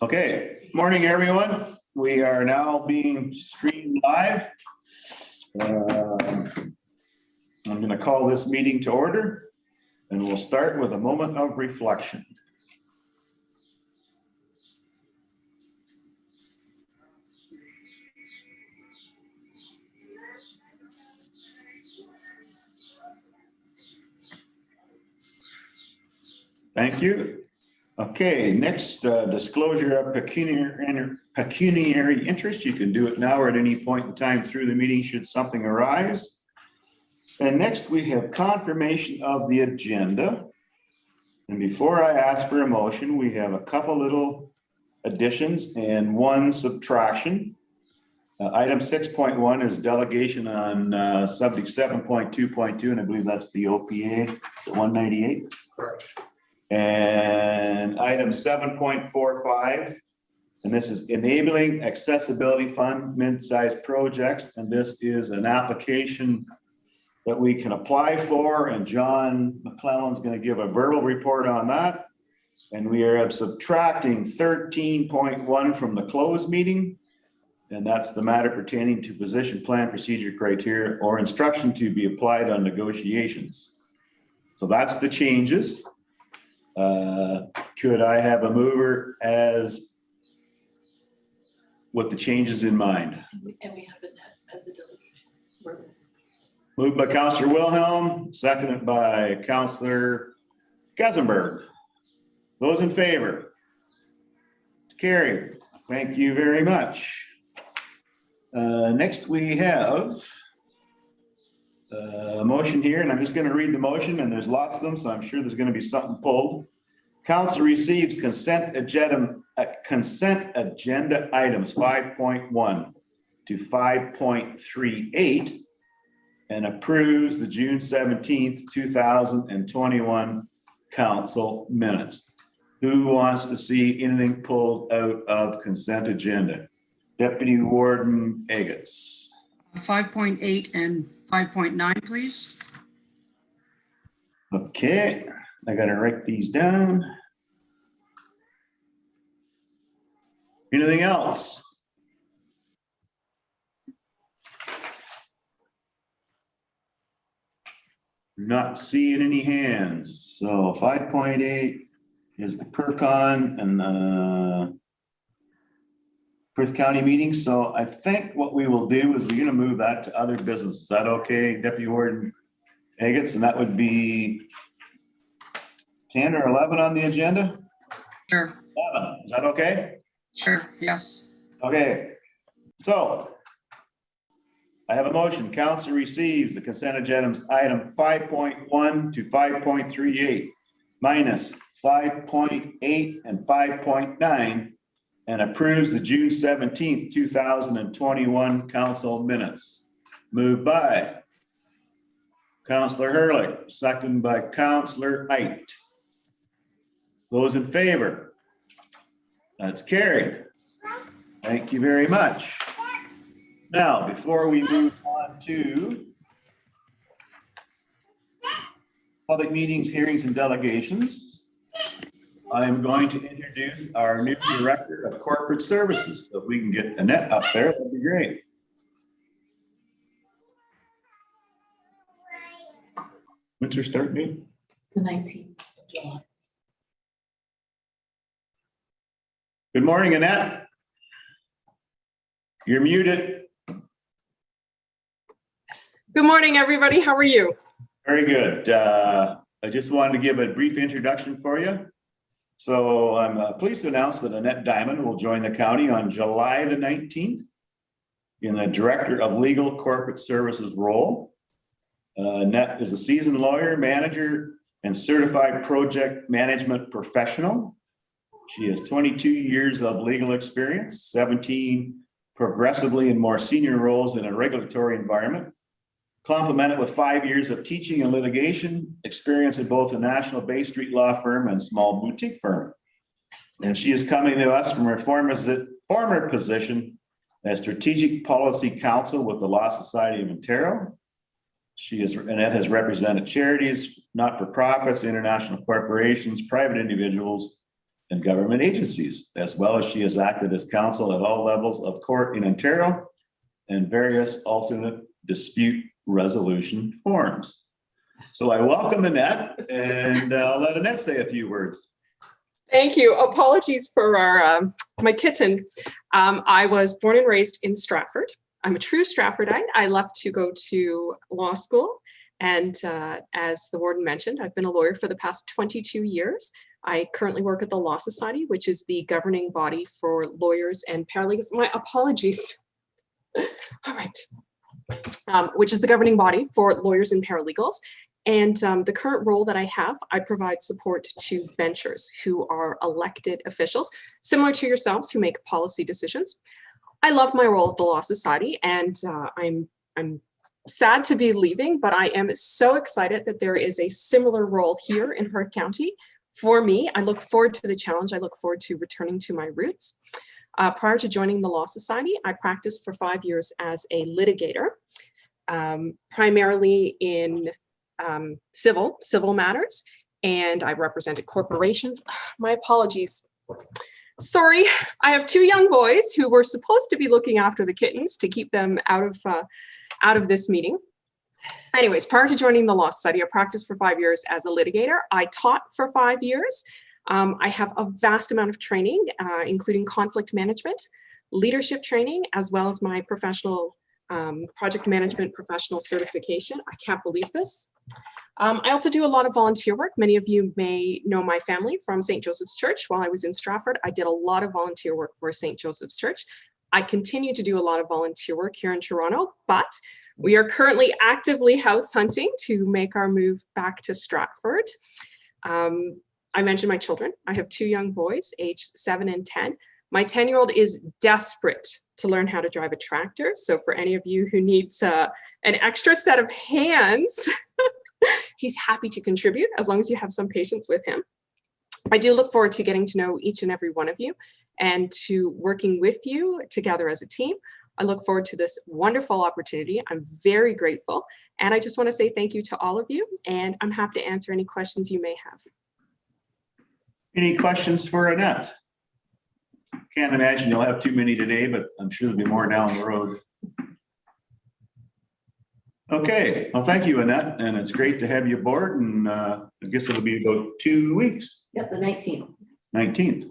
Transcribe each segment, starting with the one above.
Okay, morning, everyone. We are now being streamed live. I'm going to call this meeting to order, and we'll start with a moment of reflection. Thank you. Okay, next, disclosure of pecuniary interest. You can do it now or at any point in time through the meeting should something arise. And next we have confirmation of the agenda. And before I ask for a motion, we have a couple little additions and one subtraction. Item 6.1 is delegation on subject 7.2.2, and I believe that's the OPA, the 198. Correct. And item 7.45, and this is enabling accessibility fund mid-sized projects, and this is an application that we can apply for, and John McClellan's going to give a verbal report on that. And we are subtracting 13.1 from the closed meeting, and that's the matter pertaining to position plan procedure criteria or instruction to be applied on negotiations. So that's the changes. Could I have a mover as with the changes in mind? And we have Annette as a delegation. Moved by Councillor Wilhelm, seconded by Councillor Gesenberg. Those in favor? Carried. Thank you very much. Next we have a motion here, and I'm just going to read the motion, and there's lots of them, so I'm sure there's going to be something pulled. Council receives consent agenda items 5.1 to 5.38 and approves the June 17th, 2021 council minutes. Who wants to see anything pulled out of consent agenda? Deputy Warden Agates. 5.8 and 5.9, please. Okay, I gotta write these down. Anything else? Not seeing any hands. So 5.8 is the PERCON and Perth County meeting. So I think what we will do is we're going to move that to other business. Is that okay, Deputy Warden Agates? And that would be 10 or 11 on the agenda? Sure. 11, is that okay? Sure, yes. Okay, so I have a motion. Council receives the consent agenda item 5.1 to 5.38 minus 5.8 and 5.9 and approves the June 17th, 2021 council minutes. Moved by Councillor Hurlick, second by Councillor Eit. Those in favor? That's carried. Thank you very much. Now, before we move on to public meetings, hearings, and delegations, I'm going to introduce our new Director of Corporate Services. So if we can get Annette up there, that'd be great. When's her start date? The 19th of July. Good morning, Annette. You're muted. Good morning, everybody. How are you? Very good. I just wanted to give a brief introduction for you. So I'm pleased to announce that Annette Diamond will join the county on July the 19th in the Director of Legal Corporate Services role. Annette is a seasoned lawyer, manager, and certified project management professional. She has 22 years of legal experience, 17 progressively in more senior roles in a regulatory environment, complemented with 5 years of teaching and litigation experience in both a national Bay Street law firm and small boutique firm. And she is coming to us from her former position as strategic policy counsel with the Law Society of Ontario. Annette has represented charities, not-for-profits, international corporations, private individuals, and government agencies, as well as she has acted as counsel at all levels of court in Ontario and various alternate dispute resolution forums. So I welcome Annette, and I'll let Annette say a few words. Thank you. Apologies for our my kitten. I was born and raised in Stratford. I'm a true Stratfordite. I left to go to law school. And as the warden mentioned, I've been a lawyer for the past 22 years. I currently work at the Law Society, which is the governing body for lawyers and paralegals. My apologies. All right. Which is the governing body for lawyers and paralegals. And the current role that I have, I provide support to benchers who are elected officials, similar to yourselves who make policy decisions. I love my role at the Law Society, and I'm sad to be leaving, but I am so excited that there is a similar role here in Perth County for me. I look forward to the challenge. I look forward to returning to my roots. Prior to joining the Law Society, I practiced for 5 years as a litigator, primarily in civil matters, and I represented corporations. My apologies. Sorry, I have 2 young boys who were supposed to be looking after the kittens to keep them out of this meeting. Anyways, prior to joining the Law Society, I practiced for 5 years as a litigator. I taught for 5 years. I have a vast amount of training, including conflict management, leadership training, as well as my professional project management professional certification. I can't believe this. I also do a lot of volunteer work. Many of you may know my family from St. Joseph's Church. While I was in Stratford, I did a lot of volunteer work for St. Joseph's Church. I continue to do a lot of volunteer work here in Toronto, but we are currently actively house hunting to make our move back to Stratford. I mentioned my children. I have 2 young boys, aged 7 and 10. My 10-year-old is desperate to learn how to drive a tractor. So for any of you who needs an extra set of hands, he's happy to contribute as long as you have some patience with him. I do look forward to getting to know each and every one of you and to working with you together as a team. I look forward to this wonderful opportunity. I'm very grateful. And I just want to say thank you to all of you. And I'm happy to answer any questions you may have. Any questions for Annette? Can't imagine you'll have too many today, but I'm sure there'll be more down the road. Okay, well, thank you, Annette, and it's great to have you aboard, and I guess it'll be about 2 weeks. Yep, the 19th. 19th.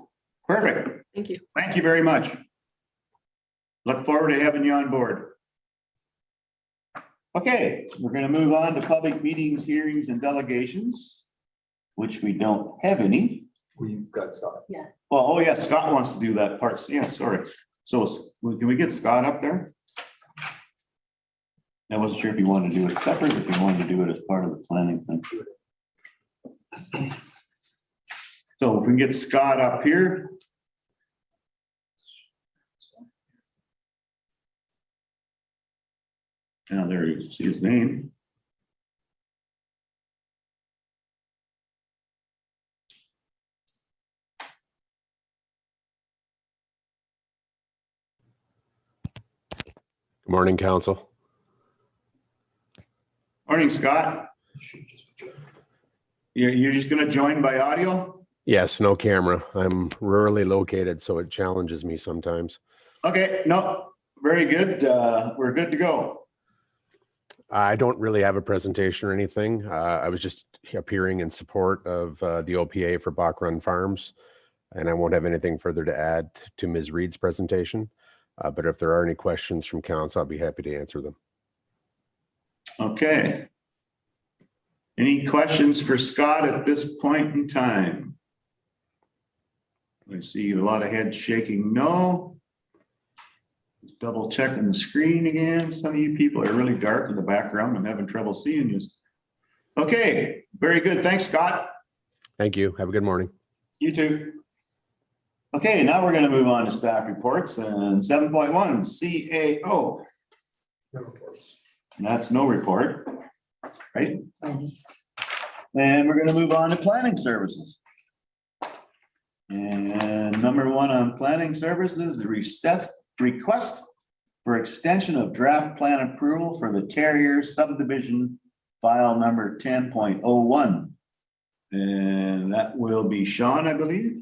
Perfect. Thank you. Thank you very much. Look forward to having you on board. Okay, we're going to move on to public meetings, hearings, and delegations, which we don't have any. We've got Scott. Yeah. Well, oh yeah, Scott wants to do that part. Yeah, sorry. So can we get Scott up there? I wasn't sure if you wanted to do it separate, if you wanted to do it as part of the planning thing. So if we can get Scott up here. Now there you see his name. Good morning, Council. Morning, Scott. You're just going to join by audio? Yes, no camera. I'm rurally located, so it challenges me sometimes. Okay, no, very good. We're good to go. I don't really have a presentation or anything. I was just appearing in support of the OPA for Bach Run Farms, and I won't have anything further to add to Ms. Reed's presentation. But if there are any questions from Council, I'll be happy to answer them. Okay. Any questions for Scott at this point in time? I see a lot of heads shaking no. Double checking the screen again. Some of you people are really dark in the background. I'm having trouble seeing you. Okay, very good. Thanks, Scott. Thank you. Have a good morning. You too. Okay, now we're going to move on to staff reports and 7.1 CAO. No reports. And that's no report, right? Planning. And we're going to move on to planning services. And number 1 on planning services, the request for extension of draft plan approval for the Terrier subdivision file number 10.01. And that will be Sean, I believe.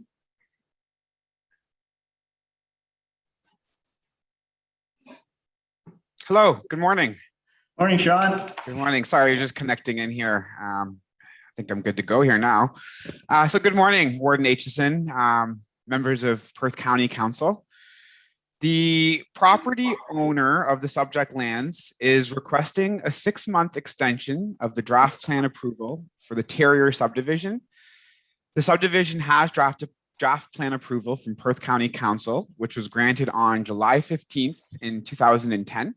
Hello, good morning. Morning, Sean. Good morning. Sorry, just connecting in here. I think I'm good to go here now. So good morning, Warden Aitchison, members of Perth County Council. The property owner of the subject lands is requesting a 6-month extension of the draft plan approval for the Terrier subdivision. The subdivision has draft plan approval from Perth County Council, which was granted on July 15th in 2010.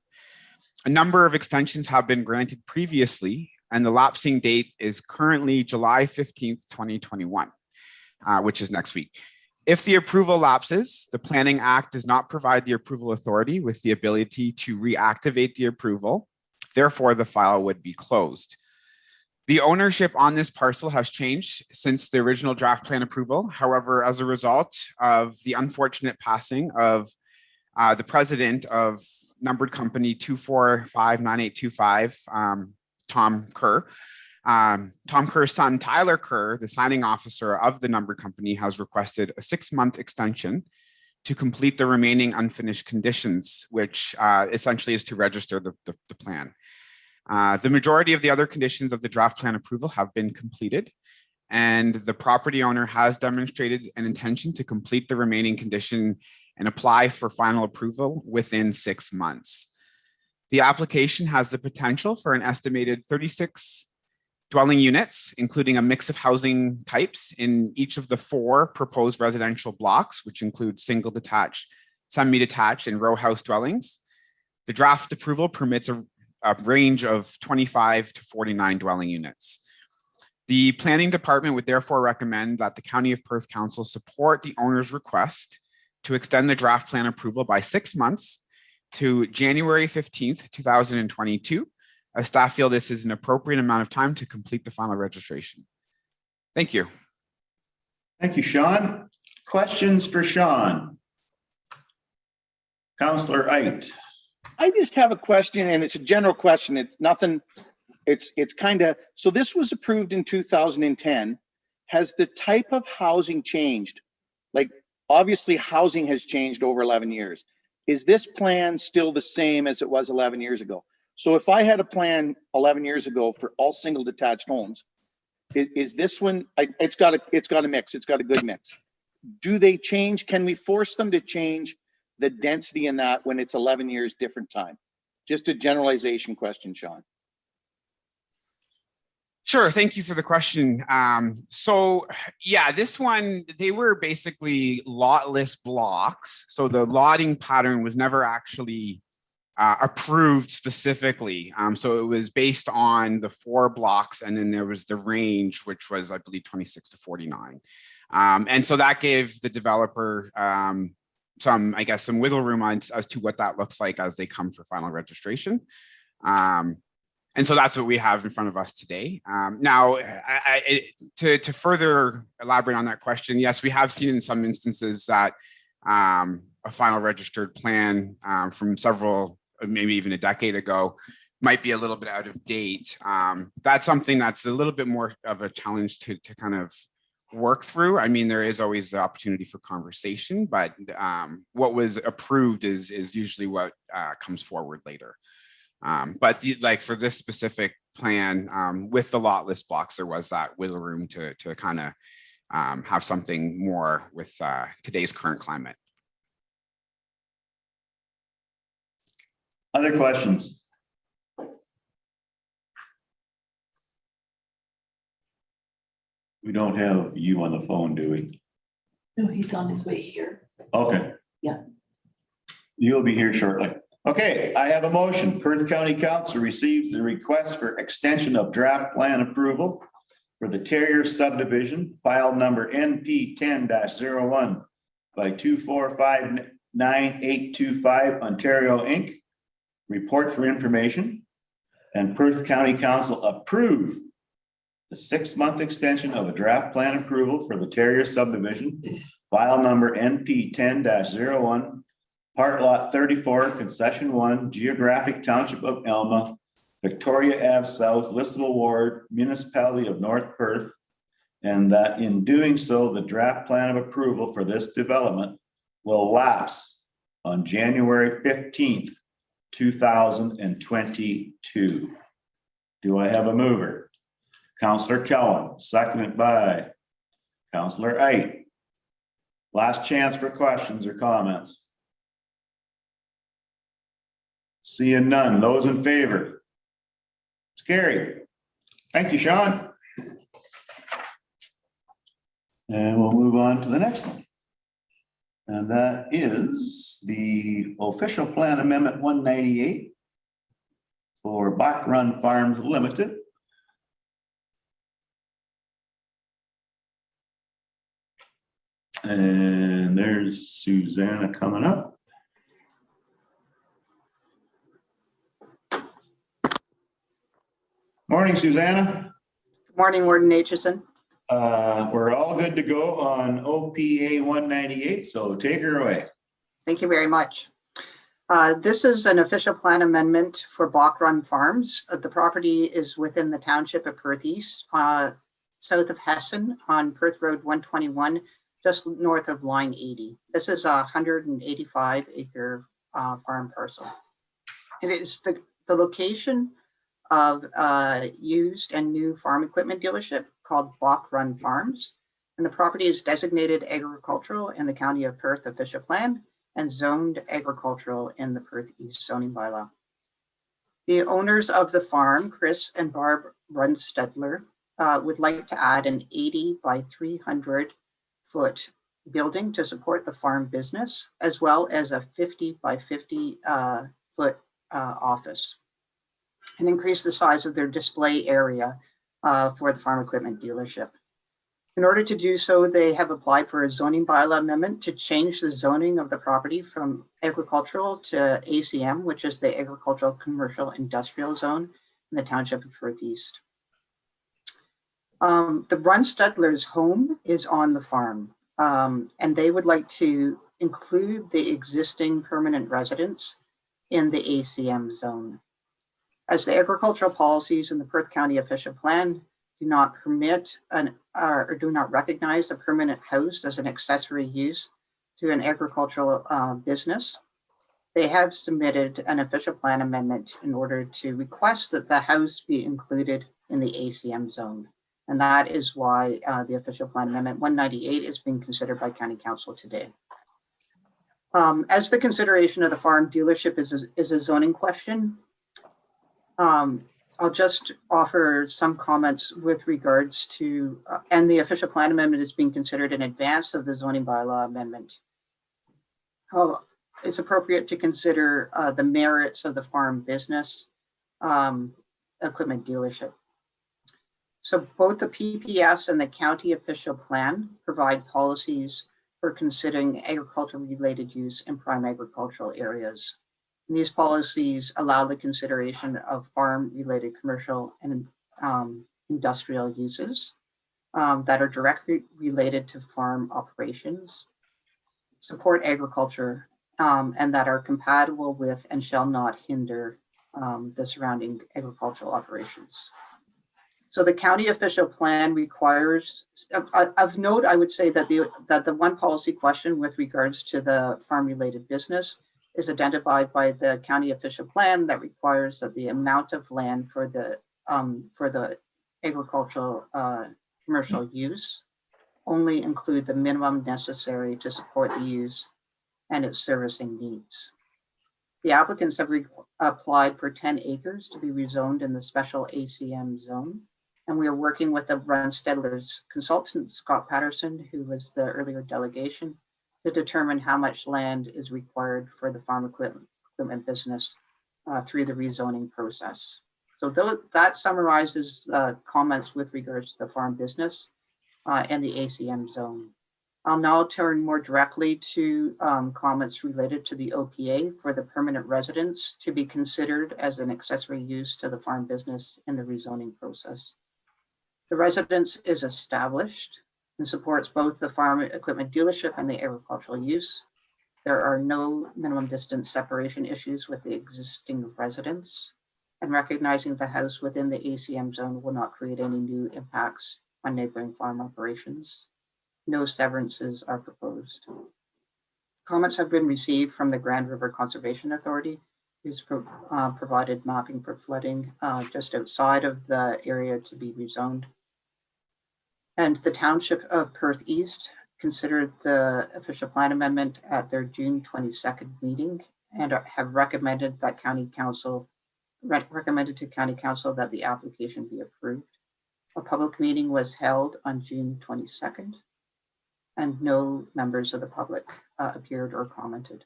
A number of extensions have been granted previously, and the lapsing date is currently July 15th, 2021, which is next week. If the approval lapses, the Planning Act does not provide the approval authority with the ability to reactivate the approval. Therefore, the file would be closed. The ownership on this parcel has changed since the original draft plan approval. However, as a result of the unfortunate passing of the president of numbered company 2459825, Tom Kerr. Tom Kerr's son, Tyler Kerr, the signing officer of the numbered company, has requested a 6-month extension to complete the remaining unfinished conditions, which essentially is to register the plan. The majority of the other conditions of the draft plan approval have been completed, and the property owner has demonstrated an intention to complete the remaining condition and apply for final approval within 6 months. The application has the potential for an estimated 36 dwelling units, including a mix of housing types in each of the 4 proposed residential blocks, which include single detached, semi-detached, and row house dwellings. The draft approval permits a range of 25 to 49 dwelling units. The planning department would therefore recommend that the County of Perth Council support the owner's request to extend the draft plan approval by 6 months to January 15th, 2022. As staff feel this is an appropriate amount of time to complete the final registration. Thank you. Thank you, Sean. Questions for Sean? Councillor Ait. I just have a question, and it's a general question. It's nothing, it's kind of, so this was approved in 2010. Has the type of housing changed? Like, obviously housing has changed over 11 years. Is this plan still the same as it was 11 years ago? So if I had a plan 11 years ago for all single detached homes, is this one, it's got a mix, it's got a good mix. Do they change? Can we force them to change the density in that when it's 11 years different time? Just a generalization question, Sean. Sure, thank you for the question. So yeah, this one, they were basically lotless blocks. So the lotting pattern was never actually approved specifically. So it was based on the 4 blocks, and then there was the range, which was, I believe, 26 to 49. And so that gave the developer some, I guess, some wiggle room as to what that looks like as they come for final registration. And so that's what we have in front of us today. Now, to further elaborate on that question, yes, we have seen in some instances that a final registered plan from several, maybe even a decade ago, might be a little bit out of date. That's something that's a little bit more of a challenge to kind of work through. I mean, there is always the opportunity for conversation, but what was approved is usually what comes forward later. But like for this specific plan with the lotless blocks, there was that wiggle room to kind of have something more with today's current climate. Other questions? We don't have you on the phone, do we? No, he's on his way here. Okay. Yeah. You'll be here shortly. Okay, I have a motion. Perth County Council receives the request for extension of draft plan approval for the Terrier subdivision, file number NP 10-01 by 2459825 Ontario Inc. Report for information, and Perth County Council approve the 6-month extension of a draft plan approval for the Terrier subdivision, file number NP 10-01, part lot 34, concession 1, geographic township of Elma, Victoria Ave South, listable ward, municipality of North Perth, and that in doing so, the draft plan of approval for this development will lapse on January 15th, 2022. Do I have a mover? Counselor Kellen, seconded by Counselor Ait. Last chance for questions or comments. Seeing none, those in favor? It's carried. Thank you, Sean. And we'll move on to the next one. And that is the official plan amendment 198 for Bach Run Farms Limited. And there's Susanna coming up. Morning, Susanna. Morning, Warden Aitchison. We're all good to go on OPA 198, so take her away. Thank you very much. This is an official plan amendment for Bach Run Farms. The property is within the township of Perth East, south of Hessen on Perth Road 121, just north of line 80. This is a 185-acre farm parcel. It is the location of used and new farm equipment dealership called Bach Run Farms. And the property is designated agricultural in the County of Perth official plan and zoned agricultural in the Perth East zoning bylaw. The owners of the farm, Chris and Barb Runstedler, would like to add an 80 by 300 foot building to support the farm business, as well as a 50 by 50 foot office, and increase the size of their display area for the farm equipment dealership. In order to do so, they have applied for a zoning bylaw amendment to change the zoning of the property from agricultural to ACM, which is the Agricultural Commercial Industrial Zone in the Township of Perth East. The Runstedler's home is on the farm, and they would like to include the existing permanent residents in the ACM zone. As the agricultural policies in the Perth County official plan do not permit or do not recognize a permanent house as an accessory use to an agricultural business, they have submitted an official plan amendment in order to request that the house be included in the ACM zone. And that is why the official plan amendment 198 is being considered by County Council today. As the consideration of the farm dealership is a zoning question, I'll just offer some comments with regards to, and the official plan amendment is being considered in advance of the zoning bylaw amendment. It's appropriate to consider the merits of the farm business equipment dealership. So both the PPS and the county official plan provide policies for considering agriculture related use in prime agricultural areas. And these policies allow the consideration of farm-related commercial and industrial uses that are directly related to farm operations, support agriculture, and that are compatible with and shall not hinder the surrounding agricultural operations. So the county official plan requires, of note, I would say that the one policy question with regards to the farm-related business is identified by the county official plan that requires that the amount of land for the agricultural commercial use only include the minimum necessary to support the use and its servicing needs. The applicants have applied for 10 acres to be rezoned in the special ACM zone. And we are working with the Runstedler's consultant, Scott Patterson, who was the earlier delegation, to determine how much land is required for the farm equipment business through the rezoning process. So that summarizes comments with regards to the farm business and the ACM zone. I'll now turn more directly to comments related to the OPA for the permanent residents to be considered as an accessory use to the farm business in the rezoning process. The residence is established and supports both the farm equipment dealership and the agricultural use. There are no minimum distance separation issues with the existing residence, and recognizing the house within the ACM zone will not create any new impacts on neighboring farm operations. No severances are proposed. Comments have been received from the Grand River Conservation Authority, who's provided mapping for flooding just outside of the area to be rezoned. And the Township of Perth East considered the official plan amendment at their June 22nd meeting and have recommended that County Council recommended to County Council that the application be approved. A public meeting was held on June 22nd, and no members of the public appeared or commented.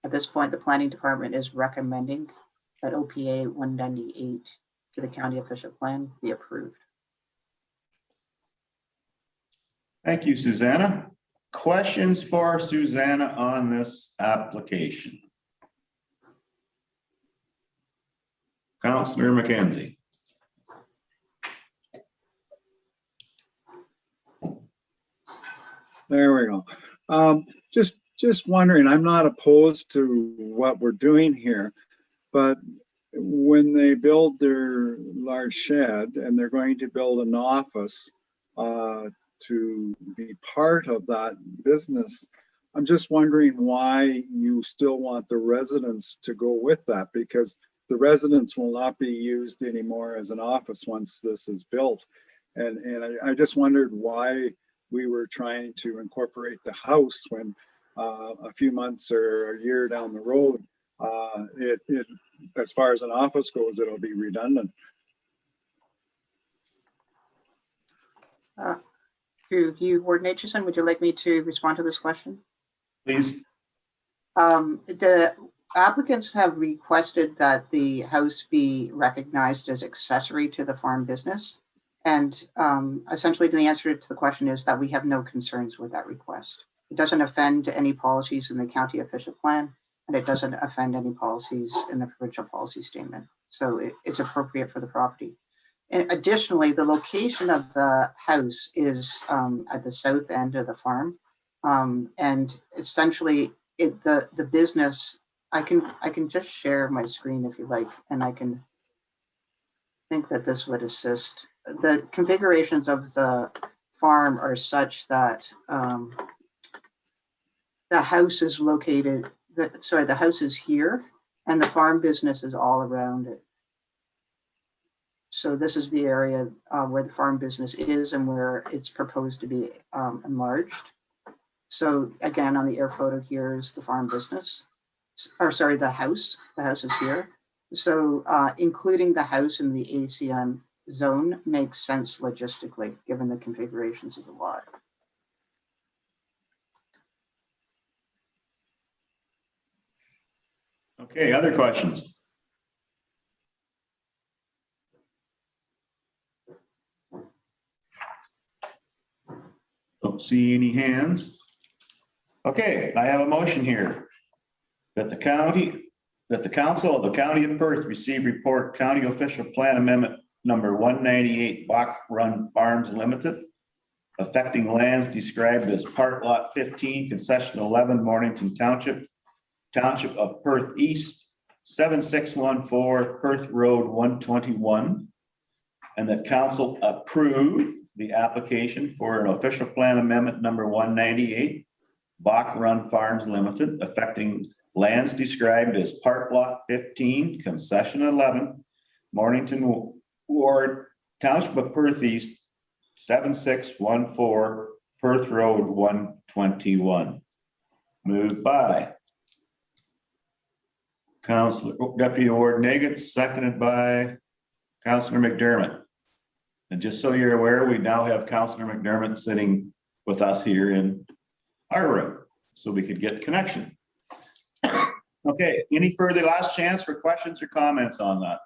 At this point, the Planning Department is recommending that OPA 198 to the county official plan be approved. Thank you, Susanna. Questions for Susanna on this application? Councillor McKenzie. There we go. Just wondering, I'm not opposed to what we're doing here, but when they build their large shed and they're going to build an office to be part of that business, I'm just wondering why you still want the residents to go with that, because the residents will not be used anymore as an office once this is built. And I just wondered why we were trying to incorporate the house when a few months or a year down the road, as far as an office goes, it'll be redundant. Through you, Warden Aitchison, would you like me to respond to this question? Please. The applicants have requested that the house be recognized as accessory to the farm business. And essentially the answer to the question is that we have no concerns with that request. It doesn't offend any policies in the county official plan, and it doesn't offend any policies in the provincial policy statement. So it's appropriate for the property. And additionally, the location of the house is at the south end of the farm. And essentially the business, I can just share my screen if you like, and I can think that this would assist. The configurations of the farm are such that the house is located, the house is here and the farm business is all around it. So this is the area where the farm business is and where it's proposed to be enlarged. So again, on the air photo here is the farm business, or sorry, the house is here. So including the house in the ACM zone makes sense logistically, given the configurations of the lot. Okay, other questions? Don't see any hands. Okay, I have a motion here that the council of the county of Perth receive report county official plan amendment number 198 Bach Run Farms Limited, affecting lands described as part lot 15, concession 11, Mornington Township of Perth East, 7614 Perth Road 121, and that council approve the application for an official plan amendment number 198 Bach Run Farms Limited, affecting lands described as part lot 15, concession 11, Mornington Ward, Township of Perth East, 7614 Perth Road 121. Moved by Councilor Deputy Warden Nagin, seconded by Councilor McDermott. And just so you're aware, we now have Councilor McDermott sitting with us here in our room, so we could get connection. Okay, any further last chance for questions or comments on that?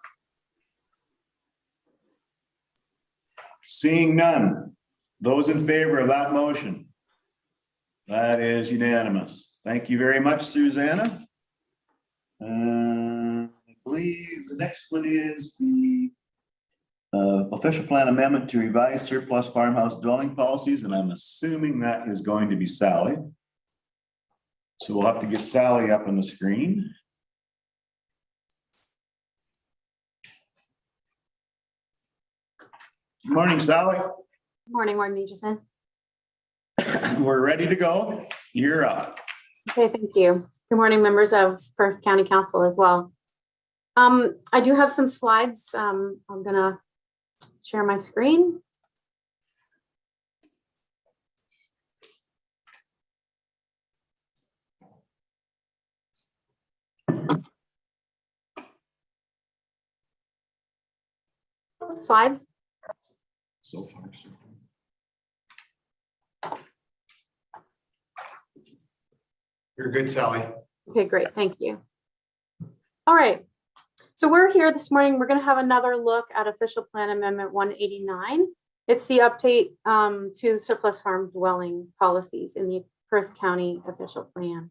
Seeing none, those in favor of that motion? That is unanimous. Thank you very much, Susanna. I believe the next one is the official plan amendment to revise surplus farmhouse dwelling policies, and I'm assuming that is going to be Sally. So we'll have to get Sally up on the screen. Good morning, Sally. Morning, Warden Aitchison. We're ready to go. You're up. Okay, thank you. Good morning, members of Perth County Council as well. I do have some slides. I'm gonna share my screen. Slides. So far, so good. You're good, Sally. Okay, great. Thank you. All right. So we're here this morning. We're going to have another look at official plan amendment 189. It's the update to surplus farm dwelling policies in the Perth County official plan.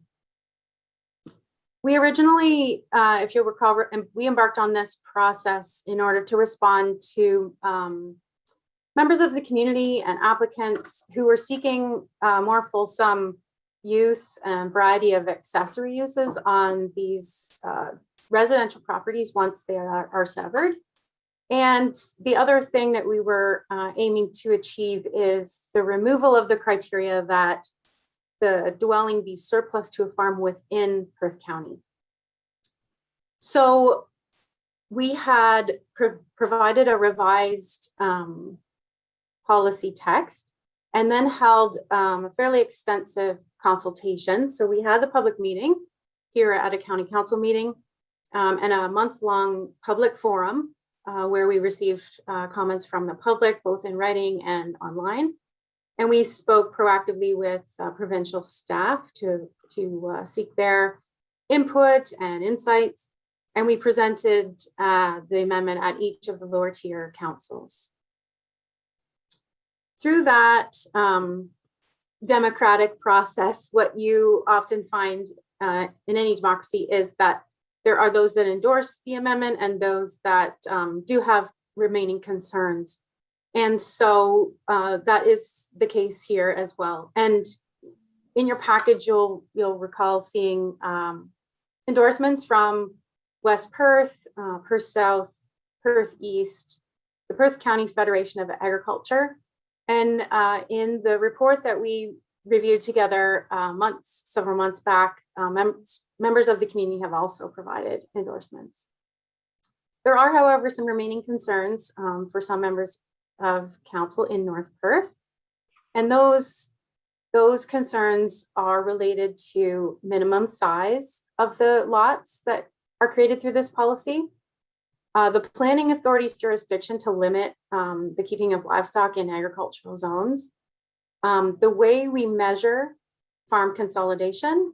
We originally, if you'll recall, we embarked on this process in order to respond to members of the community and applicants who were seeking more fulsome use and variety of accessory uses on these residential properties once they are severed. And the other thing that we were aiming to achieve is the removal of the criteria that the dwelling be surplus to a farm within Perth County. So we had provided a revised policy text and then held a fairly extensive consultation. So we had the public meeting here at a county council meeting and a month-long public forum where we received comments from the public, both in writing and online. And we spoke proactively with provincial staff to seek their input and insights. And we presented the amendment at each of the lower tier councils. Through that democratic process, what you often find in any democracy is that there are those that endorse the amendment and those that do have remaining concerns. And so that is the case here as well. And in your package, you'll recall seeing endorsements from West Perth, Perth South, Perth East, the Perth County Federation of Agriculture. And in the report that we reviewed together several months back, members of the community have also provided endorsements. There are, however, some remaining concerns for some members of council in North Perth. And those concerns are related to minimum size of the lots that are created through this policy, the planning authority's jurisdiction to limit the keeping of livestock in agricultural zones, the way we measure farm consolidation,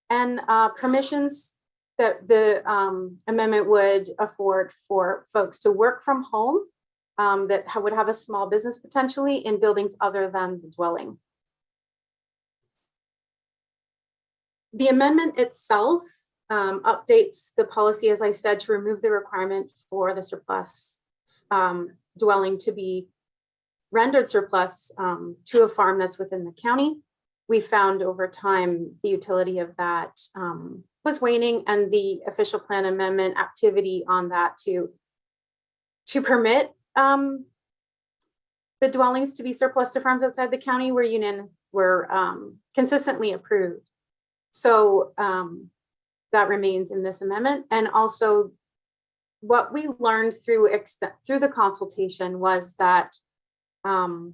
and permissions that the amendment would afford for folks to work from home that would have a small business potentially in buildings other than the dwelling. The amendment itself updates the policy, as I said, to remove the requirement for the surplus dwelling to be rendered surplus to a farm that's within the county. We found over time the utility of that was waning, and the official plan amendment activity on that to permit the dwellings to be surplus to farms outside the county were consistently approved. So that remains in this amendment. And also what we learned through the consultation was that, and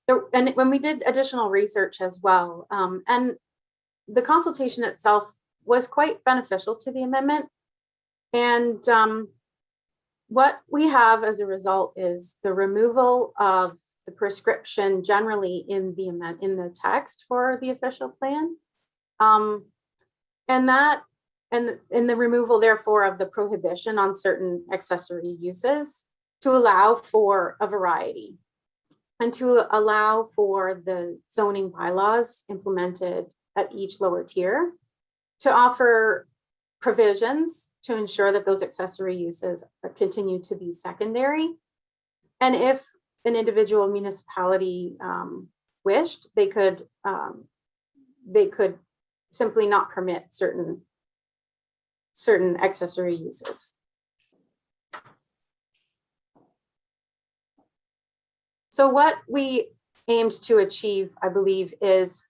when we did additional research as well, and the consultation itself was quite beneficial to the amendment. And what we have as a result is the removal of the prescription generally in the text for the official plan. And the removal, therefore, of the prohibition on certain accessory uses to allow for a variety and to allow for the zoning bylaws implemented at each lower tier to offer provisions to ensure that those accessory uses continue to be secondary. And if an individual municipality wished, they could simply not permit certain accessory uses. So what we aimed to achieve, I believe, is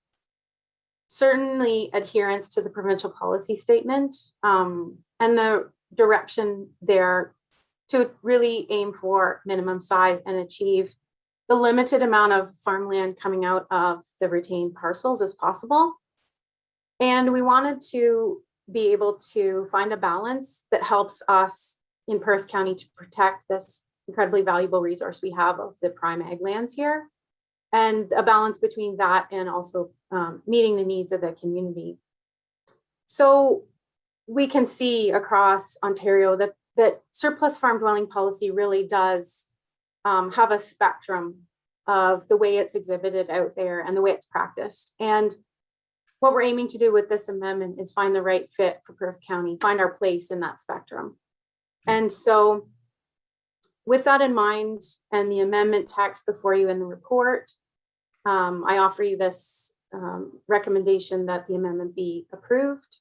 certainly adherence to the provincial policy statement and the direction there to really aim for minimum size and achieve the limited amount of farmland coming out of the retained parcels as possible. And we wanted to be able to find a balance that helps us in Perth County to protect this incredibly valuable resource we have of the prime ag lands here, and a balance between that and also meeting the needs of the community. So we can see across Ontario that surplus farm dwelling policy really does have a spectrum of the way it's exhibited out there and the way it's practiced. And what we're aiming to do with this amendment is find the right fit for Perth County, find our place in that spectrum. And so with that in mind and the amendment text before you in the report, I offer you this recommendation that the amendment be approved.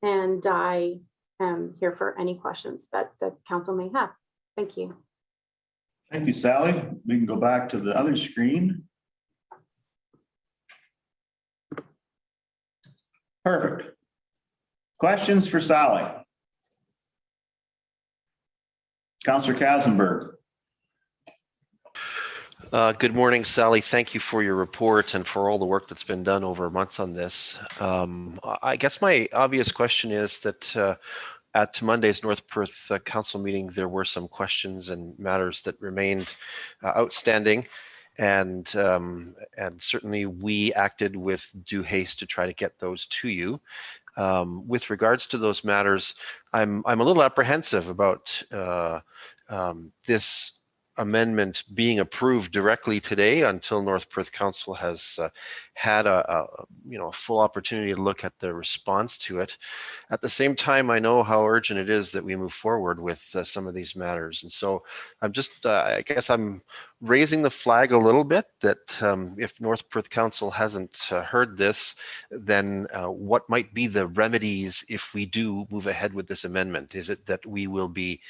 And I am here for any questions that the council may have. Thank you. Thank you, Sally. We can go back to the other screen. Perfect. Questions for Sally? Councillor Kazenberg. Good morning, Sally. Thank you for your report and for all the work that's been done over months on this. I guess my obvious question is that at Monday's North Perth Council meeting, there were some questions and matters that remained outstanding. And certainly we acted with due haste to try to get those to you. With regards to those matters, I'm a little apprehensive about this amendment being approved directly today until North Perth Council has had a full opportunity to look at the response to it. At the same time, I know how urgent it is that we move forward with some of these matters, and so I'm just I guess I'm raising the flag a little bit that if North Perth Council hasn't heard this, then what might be the remedies if we do move ahead with this amendment? Is it that we will be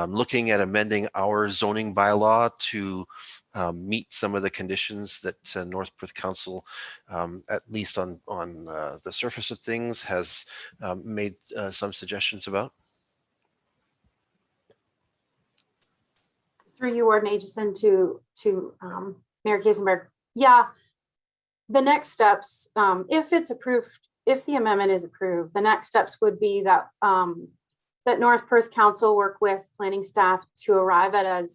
looking at amending our zoning bylaw to meet some of the conditions that North Perth Council, at least on the surface of things, has made some suggestions about? Through you, Warden Aitchison, to Mayor Kazenberg. Yeah, the next steps, if it's approved, if the amendment is approved, the next steps would be that that North Perth Council work with planning staff to arrive at a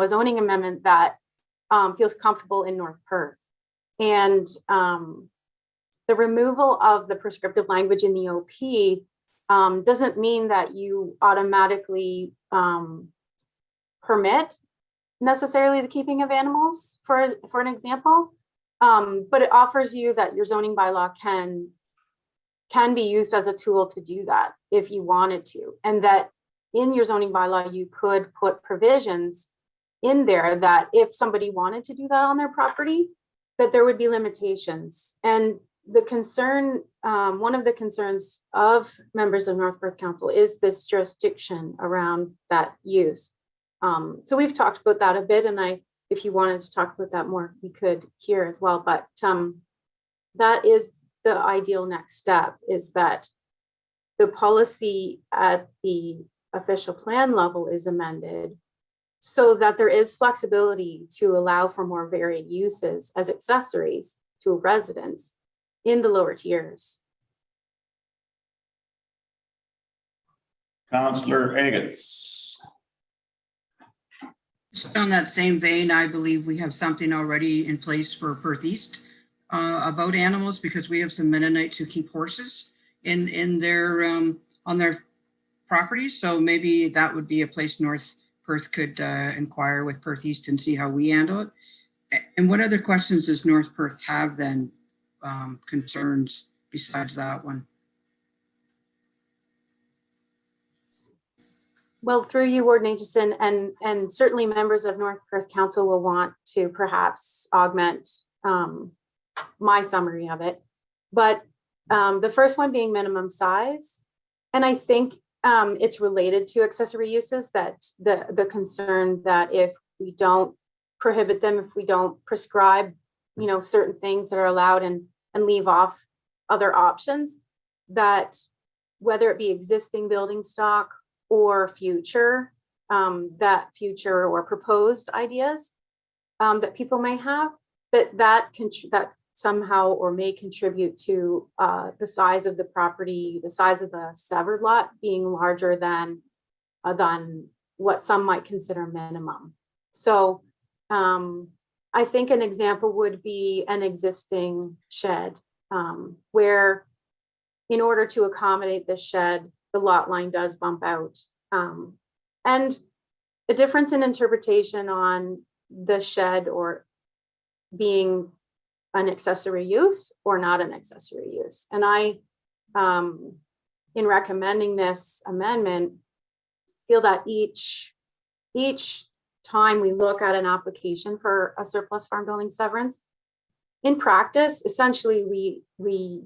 zoning amendment that feels comfortable in North Perth. And the removal of the prescriptive language in the OP doesn't mean that you automatically permit necessarily the keeping of animals, for an example, but it offers you that your zoning bylaw can be used as a tool to do that if you wanted to, and that in your zoning bylaw you could put provisions in there that if somebody wanted to do that on their property, that there would be limitations. And the concern, one of the concerns of members of North Perth Council is this jurisdiction around that use. So we've talked about that a bit, and if you wanted to talk about that more, we could here as well. But that is the ideal next step, is that the policy at the official plan level is amended so that there is flexibility to allow for more varied uses as accessories to a residence in the lower tiers. Councillor Agates. On that same vein, I believe we have something already in place for Perth East about animals, because we have some Mennonites who keep horses in their on their property. So maybe that would be a place North Perth could inquire with Perth East and see how we handle it. And what other questions does North Perth have then, concerns besides that one? Well, through you, Warden Aitchison, and certainly members of North Perth Council will want to perhaps augment my summary of it. But the first one being minimum size. And I think it's related to accessory uses, that the concern that if we don't prohibit them, if we don't prescribe, certain things that are allowed and leave off other options, that whether it be existing building stock or future, that future or proposed ideas that people may have, that somehow or may contribute to the size of the property, the size of the severed lot being larger than what some might consider minimum. So I think an example would be an existing shed where in order to accommodate the shed, the lot line does bump out. And a difference in interpretation on the shed or being an accessory use or not an accessory use. And I, in recommending this amendment, feel that each time we look at an application for a surplus farm building severance, in practice, essentially we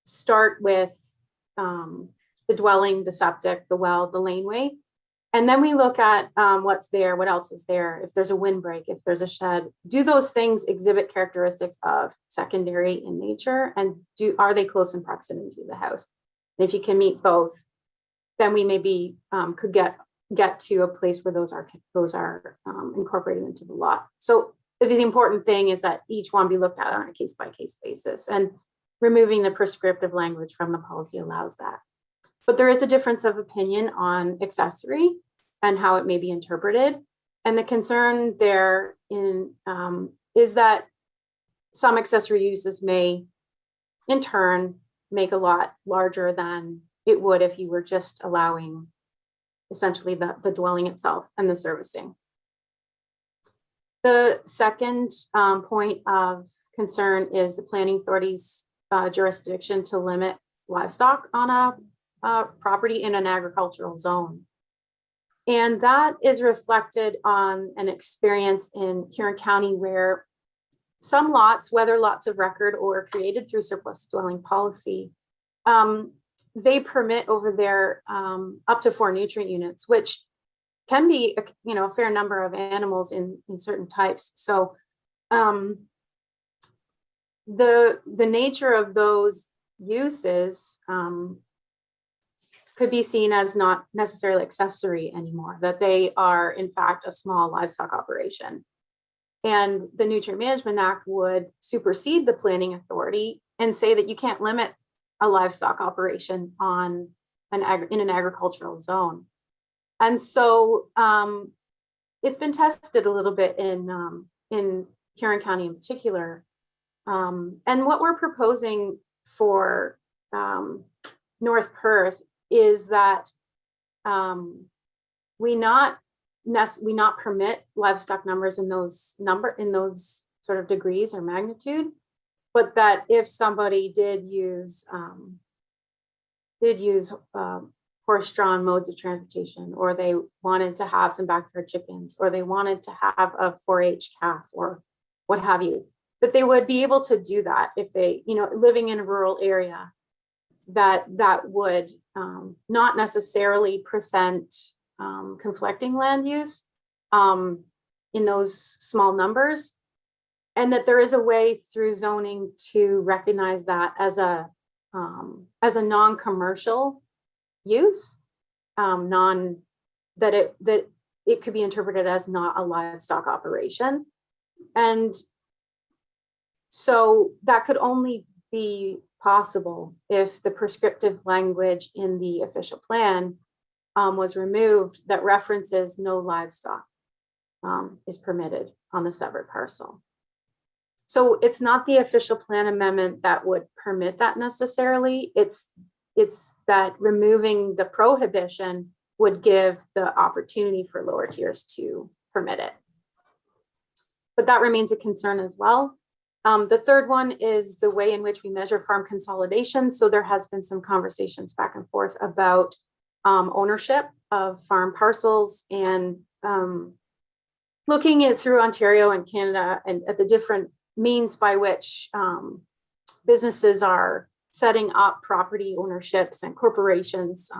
start with the dwelling, the septic, the well, the laneway, and then we look at what's there, what else is there, if there's a windbreak, if there's a shed. Do those things exhibit characteristics of secondary in nature, and are they close in proximity to the house? And if you can meet both, then we maybe could get to a place where those are incorporated into the lot. So the important thing is that each one be looked at on a case-by-case basis, and removing the prescriptive language from the policy allows that. But there is a difference of opinion on accessory and how it may be interpreted. And the concern there is that some accessory uses may, in turn, make a lot larger than it would if you were just allowing essentially the dwelling itself and the servicing. The second point of concern is the planning authority's jurisdiction to limit livestock on a property in an agricultural zone. And that is reflected on an experience in Huron County where some lots, whether lots of record or created through surplus dwelling policy, they permit over there up to 4 nutrient units, which can be a fair number of animals in certain types. So the nature of those uses could be seen as not necessarily accessory anymore, that they are in fact a small livestock operation. And the Nutrient Management Act would supersede the planning authority and say that you can't limit a livestock operation in an agricultural zone. And so it's been tested a little bit in Huron County in particular. And what we're proposing for North Perth is that we not permit livestock numbers in those sort of degrees or magnitude, but that if somebody did use horse-drawn modes of transportation, or they wanted to have some backyard chickens, or they wanted to have a 4-H calf or what have you, that they would be able to do that if they, living in a rural area, that would not necessarily present conflicting land use in those small numbers, and that there is a way through zoning to recognize that as a non-commercial use, that it could be interpreted as not a livestock operation. And so that could only be possible if the prescriptive language in the official plan was removed that references no livestock is permitted on the severed parcel. So it's not the official plan amendment that would permit that necessarily. It's that removing the prohibition would give the opportunity for lower tiers to permit it. But that remains a concern as well. The third one is the way in which we measure farm consolidation. So there has been some conversations back and forth about ownership of farm parcels, and looking at through Ontario and Canada and at the different means by which businesses are setting up property ownerships and corporations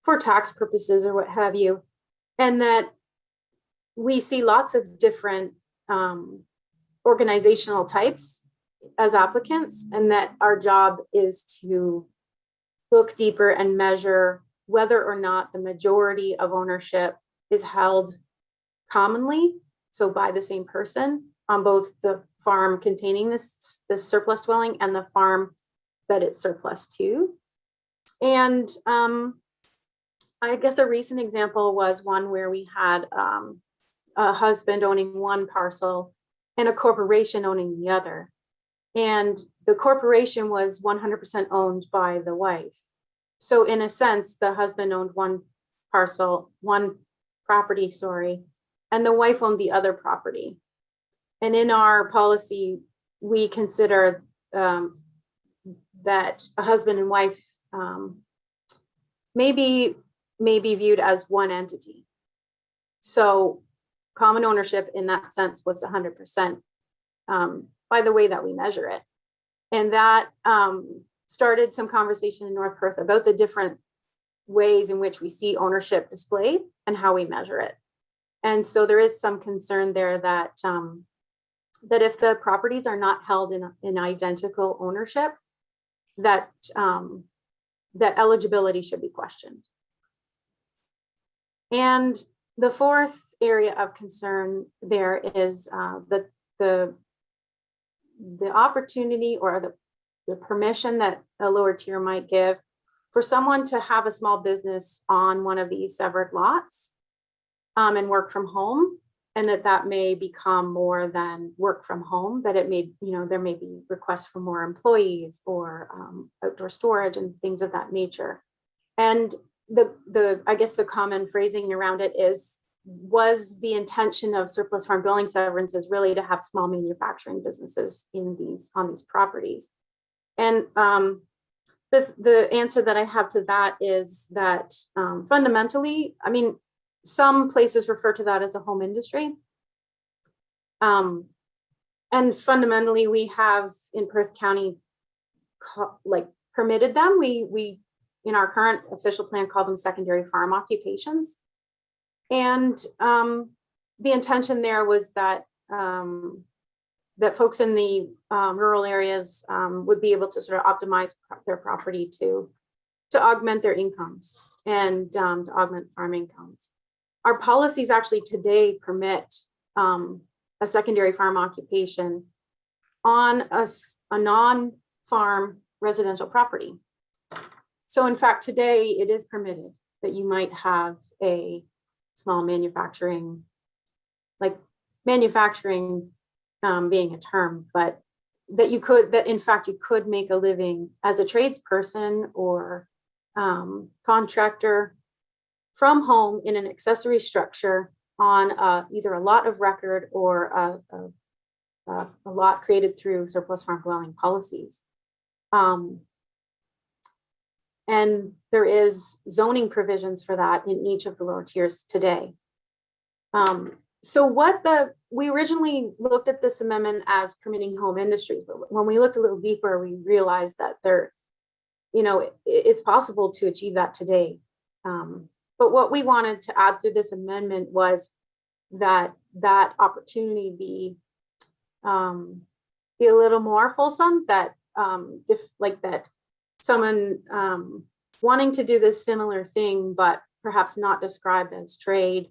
for tax purposes or what have you. And that we see lots of different organizational types as applicants, and that our job is to look deeper and measure whether or not the majority of ownership is held commonly, so by the same person, on both the farm containing this surplus dwelling and the farm that it's surplus to. And I guess a recent example was one where we had a husband owning one parcel and a corporation owning the other. And the corporation was 100% owned by the wife. So in a sense, the husband owned one property, and the wife owned the other property. And in our policy, we consider that a husband and wife may be viewed as one entity. So common ownership in that sense was 100% by the way that we measure it. And that started some conversation in North Perth about the different ways in which we see ownership displayed and how we measure it. And so there is some concern there that that if the properties are not held in identical ownership, that that eligibility should be questioned. And the fourth area of concern there is the opportunity or the permission that a lower tier might give for someone to have a small business on one of these severed lots and work from home, and that may become more than work from home, that it may, there may be requests for more employees or outdoor storage and things of that nature. And I guess the common phrasing around it was the intention of surplus farm dwelling severances really to have small manufacturing businesses on these properties. And the answer that I have to that is that fundamentally, I mean, some places refer to that as a home industry. And fundamentally, we have in Perth County, permitted them. We in our current official plan call them secondary farm occupations. And the intention there was that that folks in the rural areas would be able to sort of optimize their property to augment their incomes and to augment farm incomes. Our policies actually today permit a secondary farm occupation on a non-farm residential property. So in fact, today it is permitted that you might have a small manufacturing, being a term, but that in fact you could make a living as a tradesperson or contractor from home in an accessory structure on either a lot of record or a lot created through surplus farm dwelling policies. And there is zoning provisions for that in each of the lower tiers today. So we originally looked at this amendment as permitting home industries, but when we looked a little deeper, we realized that it's possible to achieve that today. But what we wanted to add through this amendment was that opportunity be a little more fulsome, that that someone wanting to do this similar thing, but perhaps not described as trade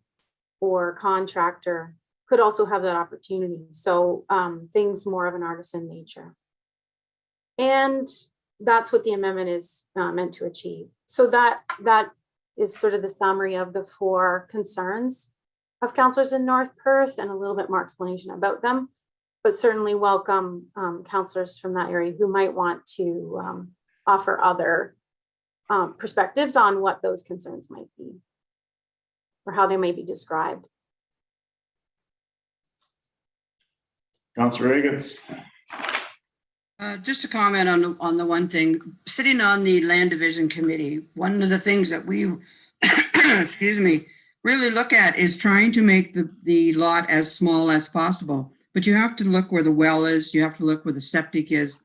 or contractor, could also have that opportunity. So things more of an artisan nature. And that's what the amendment is meant to achieve. So that is sort of the summary of the four concerns of councillors in North Perth and a little bit more explanation about them, but certainly welcome councillors from that area who might want to offer other perspectives on what those concerns might be or how they may be described. Councillor Higgins. Just to comment on the one thing, sitting on the land division committee, one of the things that we, excuse me, really look at is trying to make the lot as small as possible. But you have to look where the well is. You have to look where the septic is.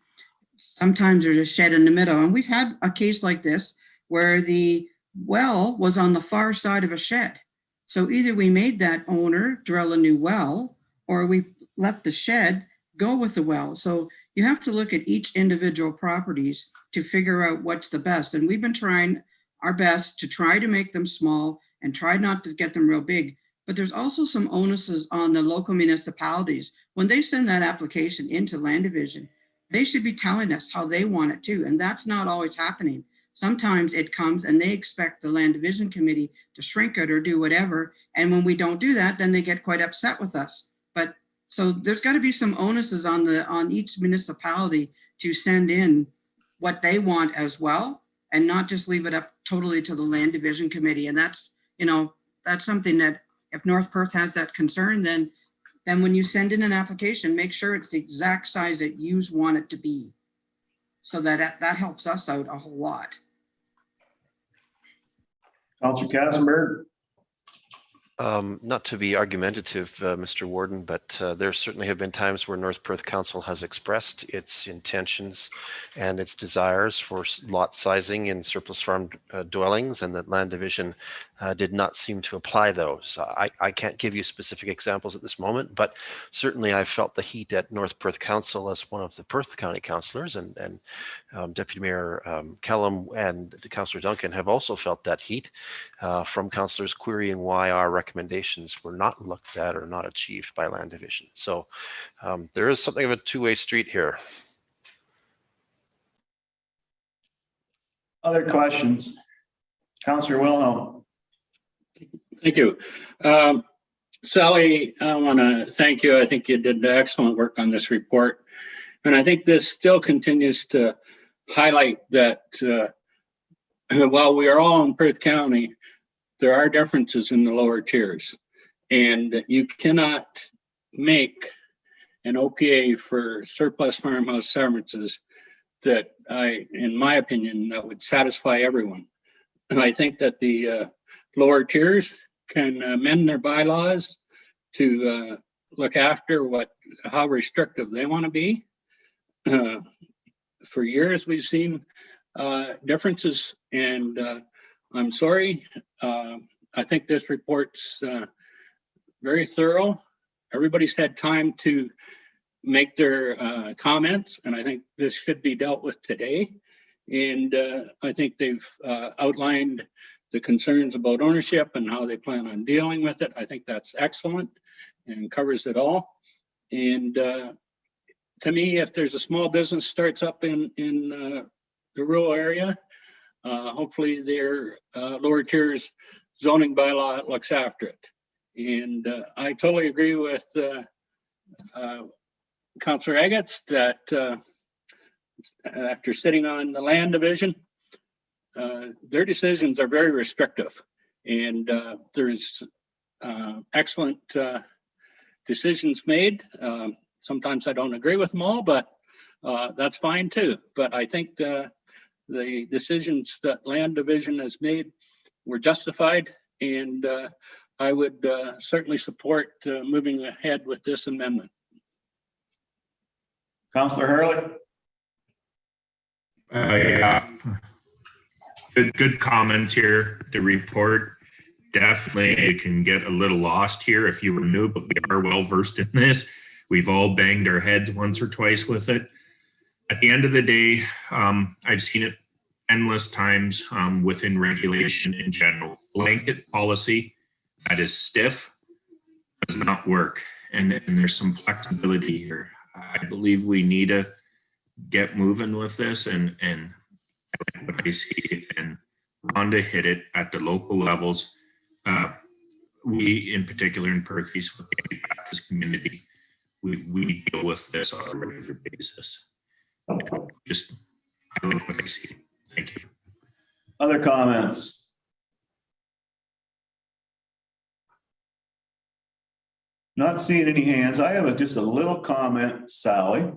Sometimes there's a shed in the middle. And we've had a case like this where the well was on the far side of a shed. So either we made that owner drill a new well, or we let the shed go with the well. So you have to look at each individual properties to figure out what's the best. And we've been trying our best to try to make them small and try not to get them real big. But there's also some onuses on the local municipalities. When they send that application into land division, they should be telling us how they want it too. And that's not always happening. Sometimes it comes and they expect the land division committee to shrink it or do whatever. And when we don't do that, then they get quite upset with us. But so there's got to be some onuses on each municipality to send in what they want as well, and not just leave it up totally to the land division committee. And that's, that's something that if North Perth has that concern, then when you send in an application, make sure it's the exact size that you want it to be. So that helps us out a whole lot. Councillor Kassenberg. Not to be argumentative, Mr. Warden, but there certainly have been times where North Perth Council has expressed its intentions and its desires for lot sizing in surplus farm dwellings, and that land division did not seem to apply those. I can't give you specific examples at this moment, but certainly I felt the heat at North Perth Council as one of the Perth County councillors, and Deputy Mayor Kellum and Councillor Duncan have also felt that heat from councillors querying why our recommendations were not looked at or not achieved by land division. So there is something of a two-way street here. Other questions? Councillor Wilhelm. Thank you. Sally, I want to thank you. I think you did excellent work on this report. And I think this still continues to highlight that while we are all in Perth County, there are differences in the lower tiers. And you cannot make an OPA for surplus farmhouse severances that in my opinion, that would satisfy everyone. And I think that the lower tiers can amend their bylaws to look after how restrictive they want to be. For years, we've seen differences, and I'm sorry. I think this report's very thorough. Everybody's had time to make their comments, and I think this should be dealt with today. And I think they've outlined the concerns about ownership and how they plan on dealing with it. I think that's excellent and covers it all. And to me, if there's a small business starts up in the rural area, hopefully their lower tiers zoning bylaw looks after it. And I totally agree with Councillor Agates that after sitting on the land division, their decisions are very restrictive, and there's excellent decisions made. Sometimes I don't agree with them all, but that's fine too. But I think the decisions that land division has made were justified, and I would certainly support moving ahead with this amendment. Councillor Hurley. Yeah, good comments here. The report definitely can get a little lost here if you were new, but we are well versed in this. We've all banged our heads once or twice with it. At the end of the day, I've seen it endless times within regulation in general. Blanket policy that is stiff does not work, and there's some flexibility here. I believe we need to get moving with this, and what I see it, and Rhonda hit it at the local levels. We, in particular in Perth East, with the Baptist community, we deal with this on a regular basis. Just, I love what I see. Thank you. Other comments? Not seeing any hands. I have just a little comment, Sally.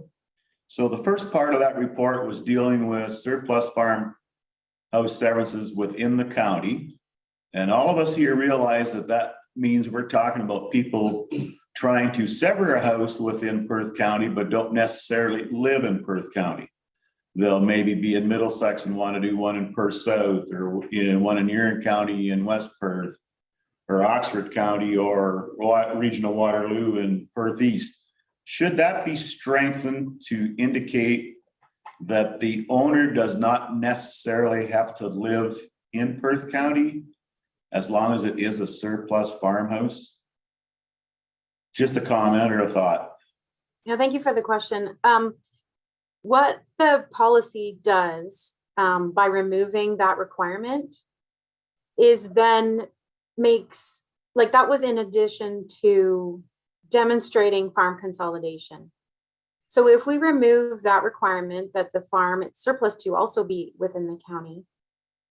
So the first part of that report was dealing with surplus farm house severances within the county. And all of us here realize that that means we're talking about people trying to sever a house within Perth County, but don't necessarily live in Perth County. They'll maybe be in Middlesex and want to do one in Perth South, or one in Erin County in West Perth, or Oxford County, or Regional Waterloo in Perth East. should that be strengthened to indicate that the owner does not necessarily have to live in Perth County as long as it is a surplus farmhouse? Just a comment or a thought. Yeah, thank you for the question. What the policy does by removing that requirement is then makes, like, that was in addition to demonstrating farm consolidation. So if we remove that requirement that the farm it's surplus to also be within the county,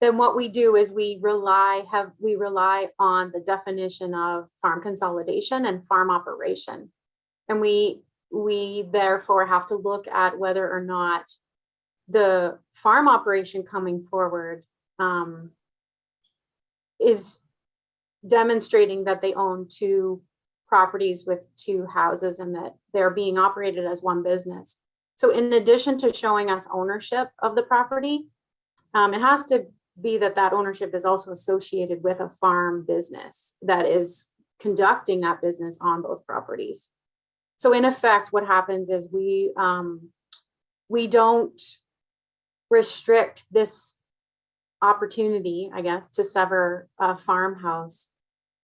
then what we do is we rely on the definition of farm consolidation and farm operation. And we therefore have to look at whether or not the farm operation coming forward is demonstrating that they own two properties with two houses and that they're being operated as one business. So in addition to showing us ownership of the property, it has to be that ownership is also associated with a farm business that is conducting that business on both properties. So in effect, what happens is we don't restrict this opportunity, I guess, to sever a farmhouse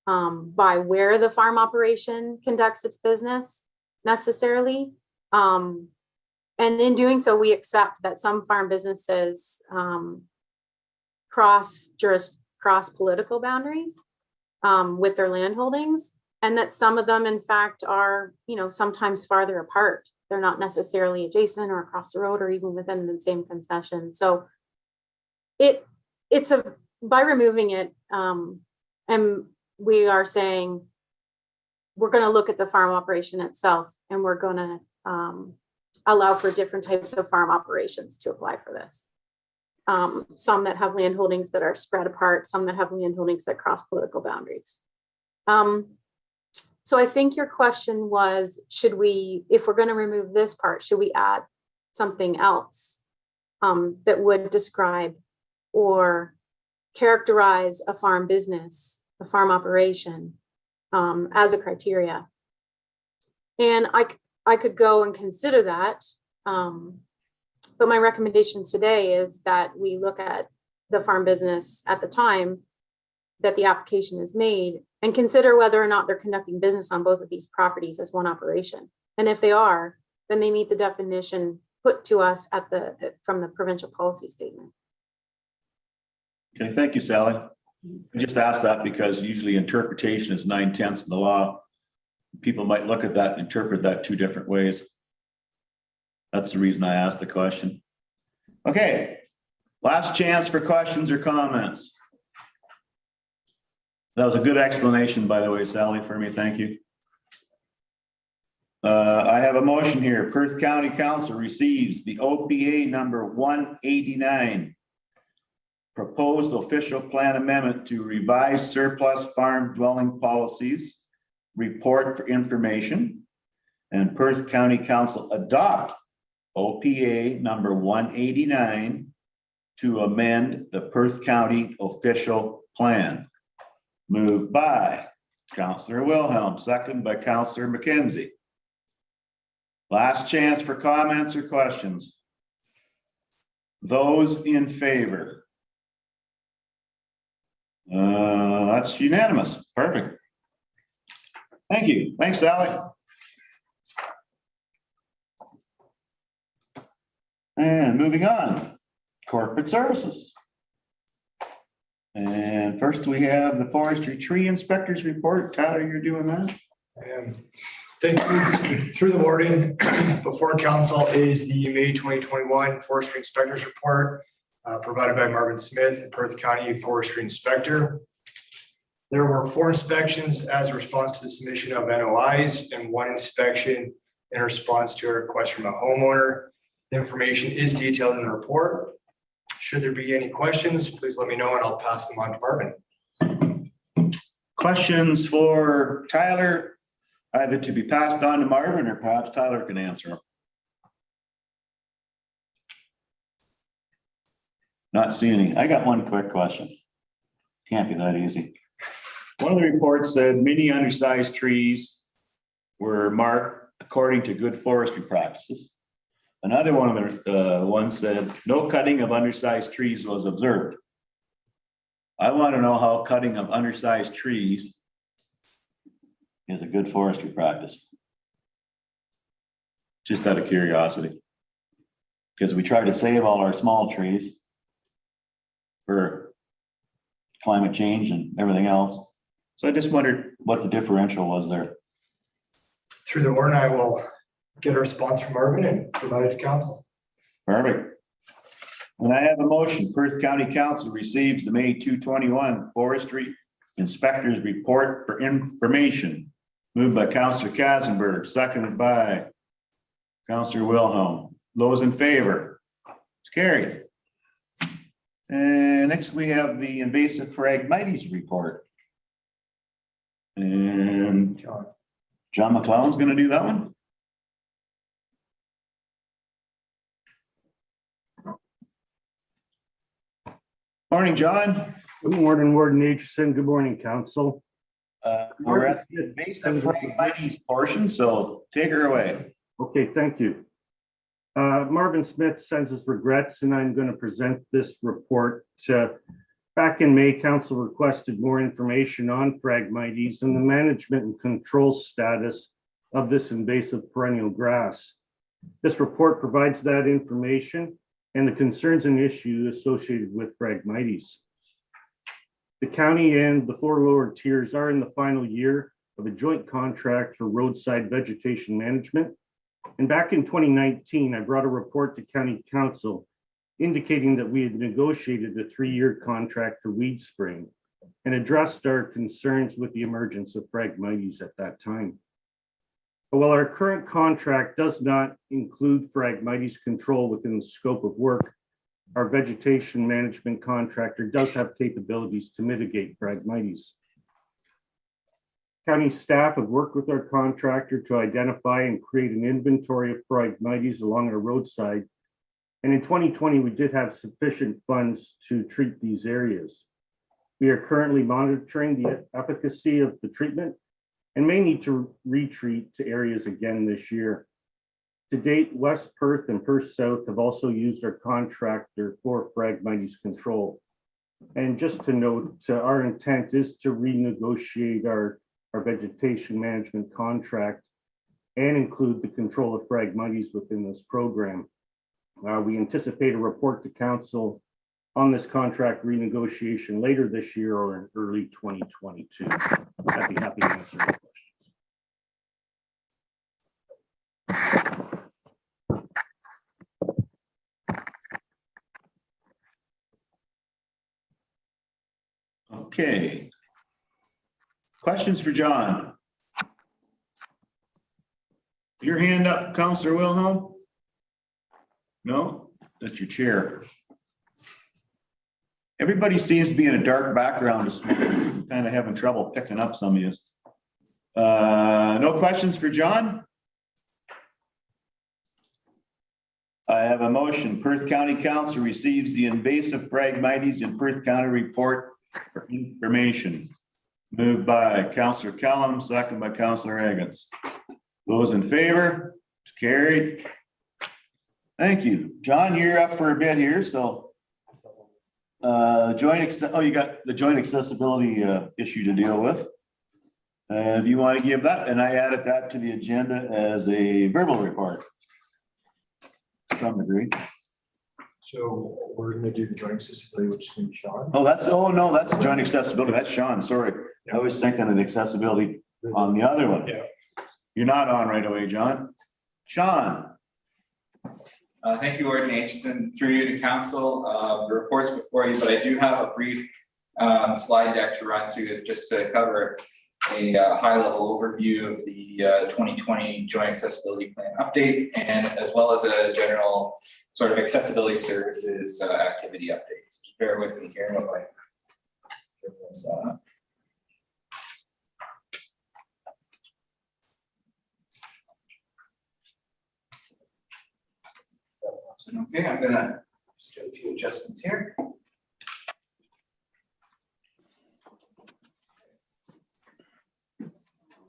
by where the farm operation conducts its business necessarily. And in doing so, we accept that some farm businesses cross political boundaries with their land holdings, and that some of them, in fact, are, sometimes farther apart. They're not necessarily adjacent or across the road or even within the same concession. So by removing it, and we are saying we're going to look at the farm operation itself, and we're going to allow for different types of farm operations to apply for this. Some that have land holdings that are spread apart, some that have land holdings that cross political boundaries. So I think your question was, if we're going to remove this part, should we add something else that would describe or characterize a farm business, a farm operation as a criteria? And I could go and consider that. But my recommendation today is that we look at the farm business at the time that the application is made and consider whether or not they're conducting business on both of these properties as one operation. And if they are, then they meet the definition put to us from the provincial policy statement. Okay, thank you, Sally. I just asked that because usually interpretation is 9/10 of the law. People might look at that and interpret that two different ways. That's the reason I asked the question. Okay, last chance for questions or comments. That was a good explanation, by the way, Sally, for me. Thank you. I have a motion here. Perth County Council receives the OPA number 189. Proposed official plan amendment to revise surplus farm dwelling policies, report for information, and Perth County Council adopt OPA number 189 to amend the Perth County official plan. Moved by Councillor Wilhelm, second by Councillor McKenzie. Last chance for comments or questions. Those in favor? That's unanimous. Perfect. Thank you. Thanks, Sally. And moving on, corporate services. And first we have the forestry tree inspectors report. Tyler, you're doing that? Thank you. Through the wording before council is the May 2021 forestry inspectors report provided by Marvin Smith, the Perth County forestry inspector. There were 4 inspections as a response to the submission of NOIs and 1 inspection in response to a request from a homeowner. The information is detailed in the report. Should there be any questions, please let me know and I'll pass them on to Marvin. Questions for Tyler, either to be passed on to Marvin or perhaps Tyler can answer them. Not seeing any. I got one quick question. Can't be that easy. One of the reports said many undersized trees were marked according to good forestry practices. Another one of the ones said, no cutting of undersized trees was observed. I want to know how cutting of undersized trees is a good forestry practice. Just out of curiosity. Because we try to save all our small trees for climate change and everything else. So I just wondered what the differential was there. Through the warrant, I will get a response from Marvin and provide it to council. Perfect. And I have a motion, Perth County Council receives the May 2021 Forestry Inspector's Report for information. Moved by Councillor Kazenberg, seconded by Councillor Wilhelm. Those in favor? It's carried. And next we have the invasive Phragmites report. And John McClellan's going to do that one. Morning, John. Good morning, Warden Aitchison. Good morning, Council. We're at the invasive Phragmites portion, so take her away. Okay, thank you. Marvin Smith sends his regrets, and I'm going to present this report. Back in May, Council requested more information on Phragmites and the management and control status of this invasive perennial grass. This report provides that information and the concerns and issues associated with Phragmites. The county and the four lower tiers are in the final year of a joint contract for roadside vegetation management. And back in 2019, I brought a report to County Council indicating that we had negotiated a 3-year contract for weed spraying and addressed our concerns with the emergence of Phragmites at that time. But while our current contract does not include Phragmites control within the scope of work, our vegetation management contractor does have capabilities to mitigate Phragmites. County staff have worked with our contractor to identify and create an inventory of Phragmites along our roadside. And in 2020, we did have sufficient funds to treat these areas. We are currently monitoring the efficacy of the treatment and may need to retreat to areas again this year. To date, West Perth and Perth South have also used our contractor for Phragmites control. And just to note, our intent is to renegotiate our vegetation management contract and include the control of Phragmites within this program. We anticipate a report to council on this contract renegotiation later this year or in early 2022. I'd be happy to answer any questions. Okay. Questions for John? Your hand up, Councillor Wilhelm? No, that's your chair. Everybody seems to be in a dark background this morning. Kind of having trouble picking up some of you. No questions for John? I have a motion. Perth County Council receives the invasive Phragmites in Perth County report for information. Moved by Councillor Kellum, second by Councillor Higgins. Those in favor? It's carried. Thank you. John, you're up for a bit here, so you got the joint accessibility issue to deal with. If you want to give that, and I added that to the agenda as a verbal report. To some degree. So we're going to do the joint accessibility, which is going to be Sean. Oh, no, that's joint accessibility. That's Sean. Sorry. I was thinking of accessibility on the other one. Yeah. You're not on right away, John. Sean. Thank you, Warden Aitchison. Through you to council, the report's before you, but I do have a brief slide deck to run through just to cover a high-level overview of the 2020 Joint Accessibility Plan update, and as well as a general sort of accessibility services activity update. So just bear with me here. Okay, I'm gonna just do a few adjustments here.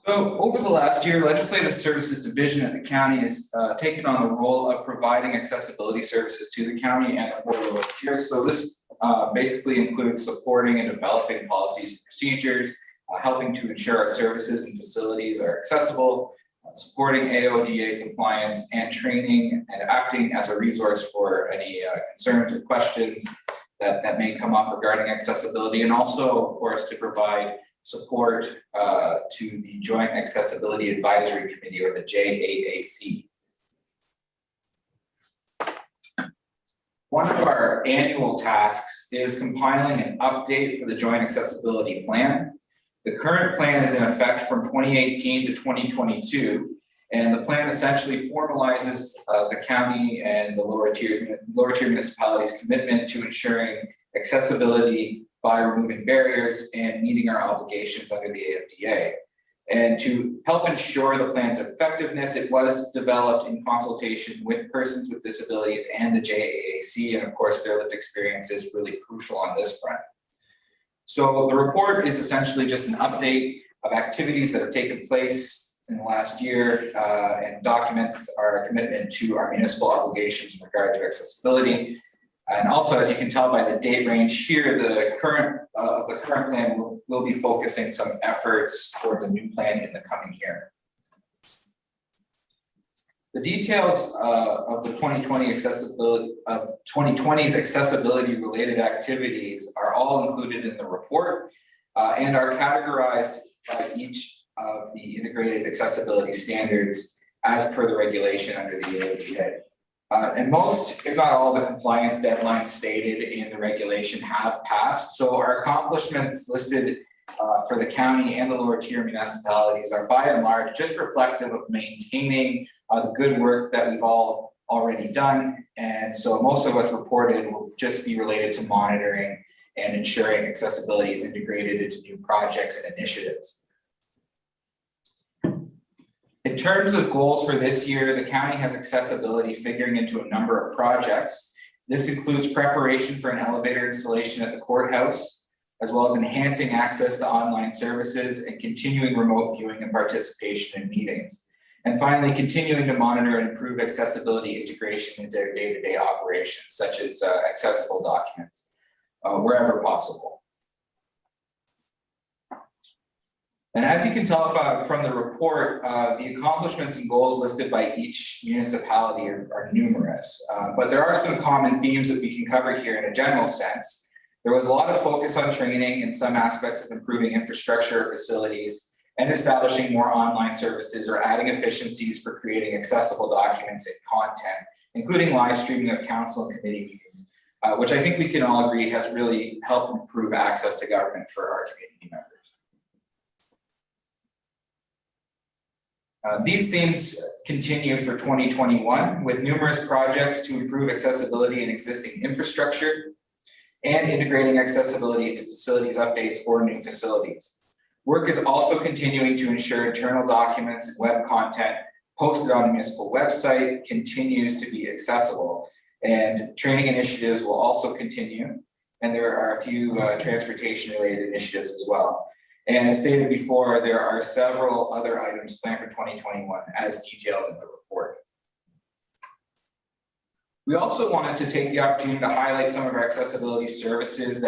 So over the last year, Legislative Services Division at the county has taken on the role of providing accessibility services to the county and for the volunteers. So this basically includes supporting and developing policies and procedures, helping to ensure our services and facilities are accessible, supporting AODA compliance, and training and acting as a resource for any concerns or questions that may come up regarding accessibility, and also, of course, to provide support to the Joint Accessibility Advisory Committee, or the JAAC. One of our annual tasks is compiling an update for the Joint Accessibility Plan. The current plan is in effect from 2018 to 2022, and the plan essentially formalizes the county and the lower tier municipalities' commitment to ensuring accessibility by removing barriers and meeting our obligations under the AFDA. And to help ensure the plan's effectiveness, it was developed in consultation with persons with disabilities and the JAAC, and of course their lived experience is really crucial on this front. So the report is essentially just an update of activities that have taken place in the last year and documents our commitment to our municipal obligations in regard to accessibility. And also, as you can tell by the date range here, the current plan will be focusing some efforts towards a new plan in the coming year. The details of the 2020's accessibility related activities are all included in the report and are categorized by each of the integrated accessibility standards as per the regulation under the AODA. And most, if not all, the compliance deadlines stated in the regulation have passed. So our accomplishments listed for the county and the lower tier municipalities are by and large just reflective of maintaining the good work that we've all already done. And so most of what's reported will just be related to monitoring and ensuring accessibility is integrated into new projects and initiatives. In terms of goals for this year, the county has accessibility figuring into a number of projects. This includes preparation for an elevator installation at the courthouse, as well as enhancing access to online services and continuing remote viewing and participation in meetings. And finally, continuing to monitor and improve accessibility integration into their day-to-day operations, such as accessible documents, wherever possible. And as you can tell from the report, the accomplishments and goals listed by each municipality are numerous, but there are some common themes that we can cover here in a general sense. There was a lot of focus on training and some aspects of improving infrastructure or facilities and establishing more online services or adding efficiencies for creating accessible documents and content, including live streaming of council and committee meetings, which I think we can all agree has really helped improve access to government for our community members. These themes continue for 2021 with numerous projects to improve accessibility in existing infrastructure and integrating accessibility into facilities updates or new facilities. Work is also continuing to ensure internal documents and web content posted on the municipal website continues to be accessible, and training initiatives will also continue, and there are a few transportation related initiatives as well. And as stated before, there are several other items planned for 2021 as detailed in the report. We also wanted to take the opportunity to highlight some of our accessibility services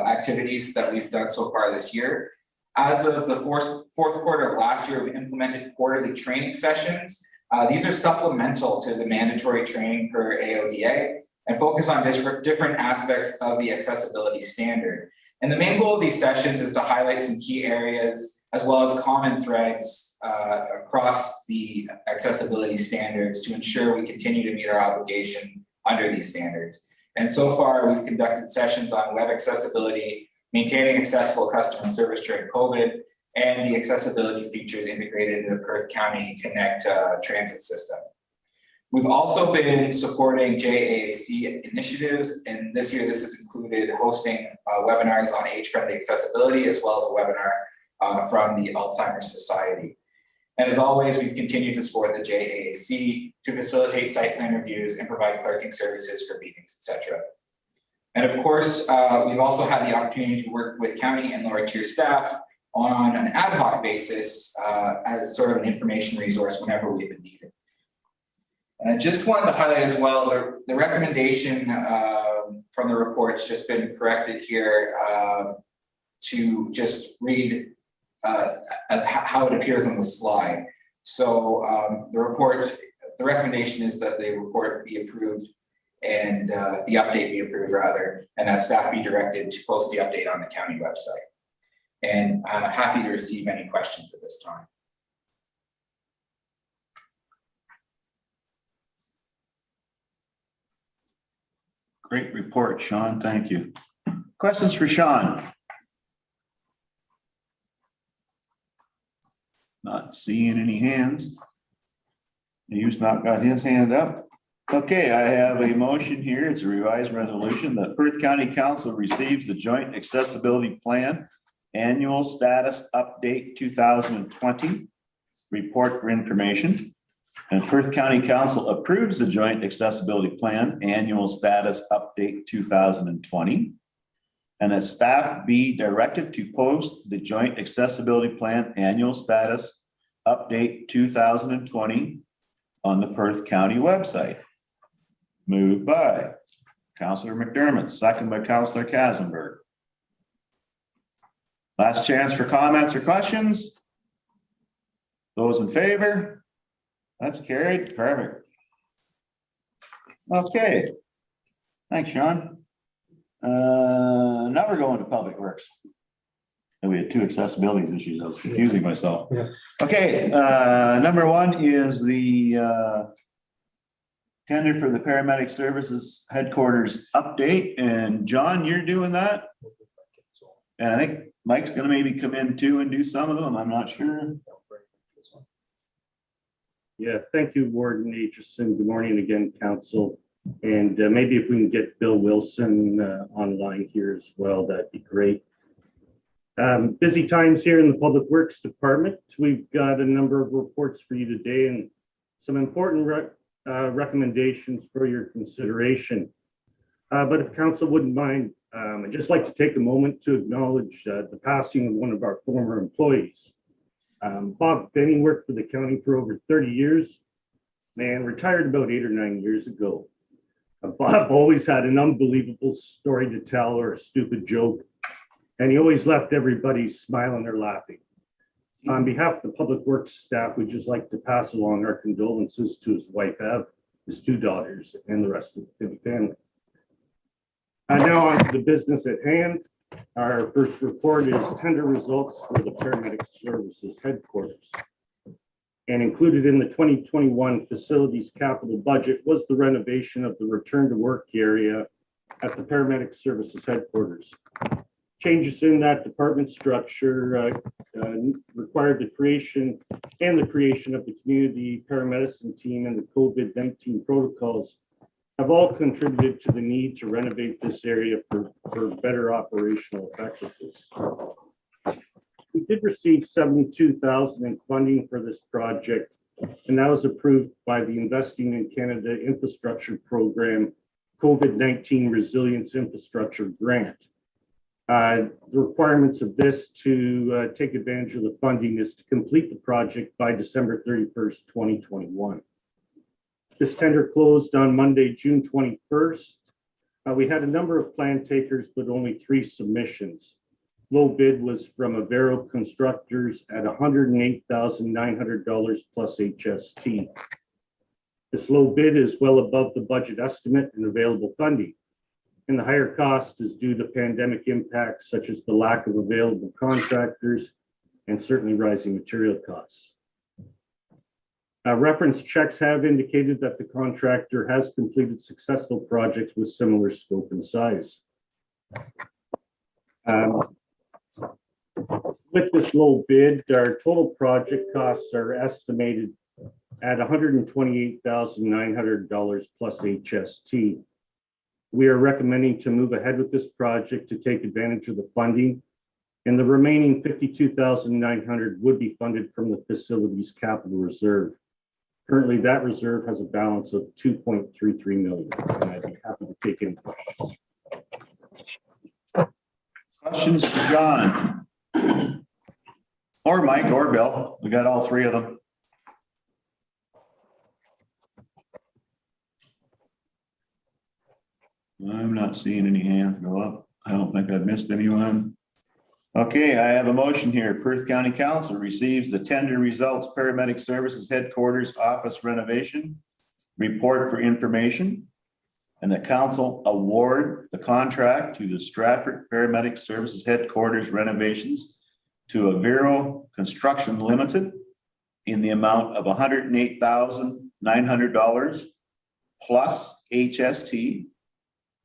activities that we've done so far this year. As of the fourth quarter of last year, we implemented quarterly training sessions. These are supplemental to the mandatory training per AODA and focus on different aspects of the accessibility standard. And the main goal of these sessions is to highlight some key areas as well as common threads across the accessibility standards to ensure we continue to meet our obligation under these standards. And so far, we've conducted sessions on web accessibility, maintaining accessible customer service during COVID, and the accessibility features integrated into the Perth County Connect transit system. We've also been supporting JAAC initiatives, and this year this has included hosting webinars on age-friendly accessibility, as well as a webinar from the Alzheimer's Society. And as always, we've continued to support the JAAC to facilitate site plan reviews and provide clerking services for meetings, etc. And of course, we've also had the opportunity to work with county and lower tier staff on an ad hoc basis as sort of an information resource whenever we've been needed. And I just wanted to highlight as well, the recommendation from the report's just been corrected here to just read as how it appears on the slide. So the recommendation is that the report be approved and the update be approved rather, and that staff be directed to post the update on the county website. And I'm happy to receive any questions at this time. Great report, Sean. Thank you. Questions for Sean? Not seeing any hands. He's not got his hand up. Okay, I have a motion here. It's a revised resolution that Perth County Council receives the Joint Accessibility Plan Annual Status Update 2020 report for information. And Perth County Council approves the Joint Accessibility Plan Annual Status Update 2020. And that staff be directed to post the Joint Accessibility Plan Annual Status Update 2020 on the Perth County website. Moved by Councillor McDermott, second by Councillor Kazenberg. Last chance for comments or questions. Those in favor? That's carried. Perfect. Okay. Thanks, Sean. Now we're going to Public Works. And we had two accessibility issues. I was confusing myself. Yeah. Okay, number one is the tender for the paramedic services headquarters update. And John, you're doing that? And I think Mike's gonna maybe come in too and do some of them. I'm not sure. Yeah, thank you, Warden Aitchison. Good morning again, Council. And maybe if we can get Bill Wilson online here as well, that'd be great. Busy times here in the Public Works Department. We've got a number of reports for you today and some important recommendations for your consideration. But if Council wouldn't mind, I'd just like to take a moment to acknowledge the passing of one of our former employees. Bob Benny worked for the county for over 30 years, man, retired about 8 or 9 years ago. Bob always had an unbelievable story to tell or a stupid joke, and he always left everybody smiling or laughing. On behalf of the Public Works staff, we'd just like to pass along our condolences to his wife, Ev, his 2 daughters, and the rest of the family. Now on to the business at hand. Our first report is tender results for the paramedic services headquarters. And included in the 2021 facilities capital budget was the renovation of the return to work area at the paramedic services headquarters. Changes in that department structure required the creation of the community paramedicine team and the COVID-19 protocols have all contributed to the need to renovate this area for better operational effectiveness. We did receive $72,000 in funding for this project, and that was approved by the Investing in Canada Infrastructure Program COVID-19 Resilience Infrastructure Grant. The requirements of this to take advantage of the funding is to complete the project by December 31st, 2021. This tender closed on Monday, June 21st. We had a number of plan takers, but only 3 submissions. Low bid was from Avero Constructors at $108,900 plus HST. This low bid is well above the budget estimate and available funding. And the higher cost is due to pandemic impacts such as the lack of available contractors and certainly rising material costs. Reference checks have indicated that the contractor has completed successful projects with similar scope and size. With this low bid, our total project costs are estimated at $128,900 plus HST. We are recommending to move ahead with this project to take advantage of the funding, and the remaining $52,900 would be funded from the facilities capital reserve. Currently, that reserve has a balance of $2.33 million, and I'd be happy to take any questions. Questions for John? Or Mike or Bill. We got all three of them. I'm not seeing any hands go up. I don't think I've missed anyone. Okay, I have a motion here. Perth County Council receives the tender results paramedic services headquarters office renovation report for information. And the council award the contract to the Stratford Paramedic Services Headquarters renovations to Avero Construction Limited in the amount of $108,900 plus HST.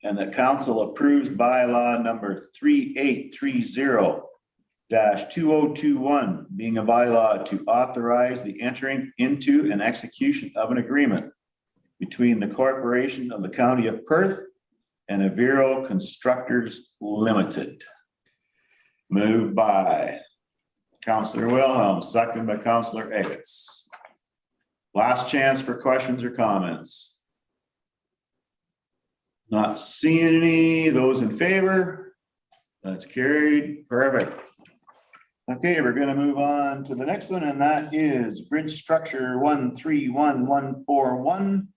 And the council approves bylaw number 3830-2021, being a bylaw to authorize the entering into and execution of an agreement between the corporation of the county of Perth and Avero Constructors Limited. Moved by Councillor Wilhelm, second by Councillor Eggetts. Last chance for questions or comments. Not seeing any. Those in favor? That's carried. Perfect. Okay, we're going to move on to the next one, and that is bridge structure 131141.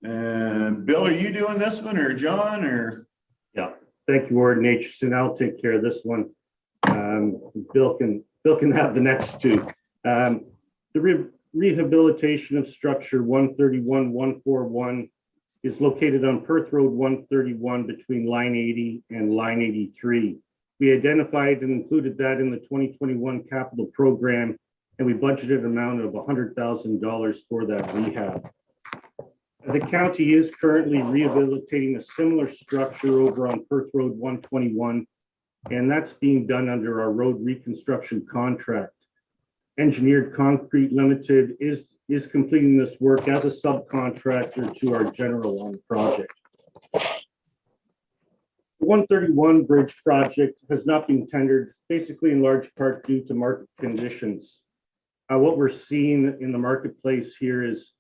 Bill, are you doing this one, or John, or? Yeah, thank you, Warden Aitchison. I'll take care of this one. Bill can have the next two. The rehabilitation of structure 131141 is located on Perth Road 131 between line 80 and line 83. We identified and included that in the 2021 capital program, and we budgeted an amount of $100,000 for that rehab. The county is currently rehabilitating a similar structure over on Perth Road 121, and that's being done under our road reconstruction contract. Engineered Concrete Limited is completing this work as a subcontractor to our general on the project. The 131 bridge project has not been tendered, basically in large part due to market conditions. What we're seeing in the marketplace here is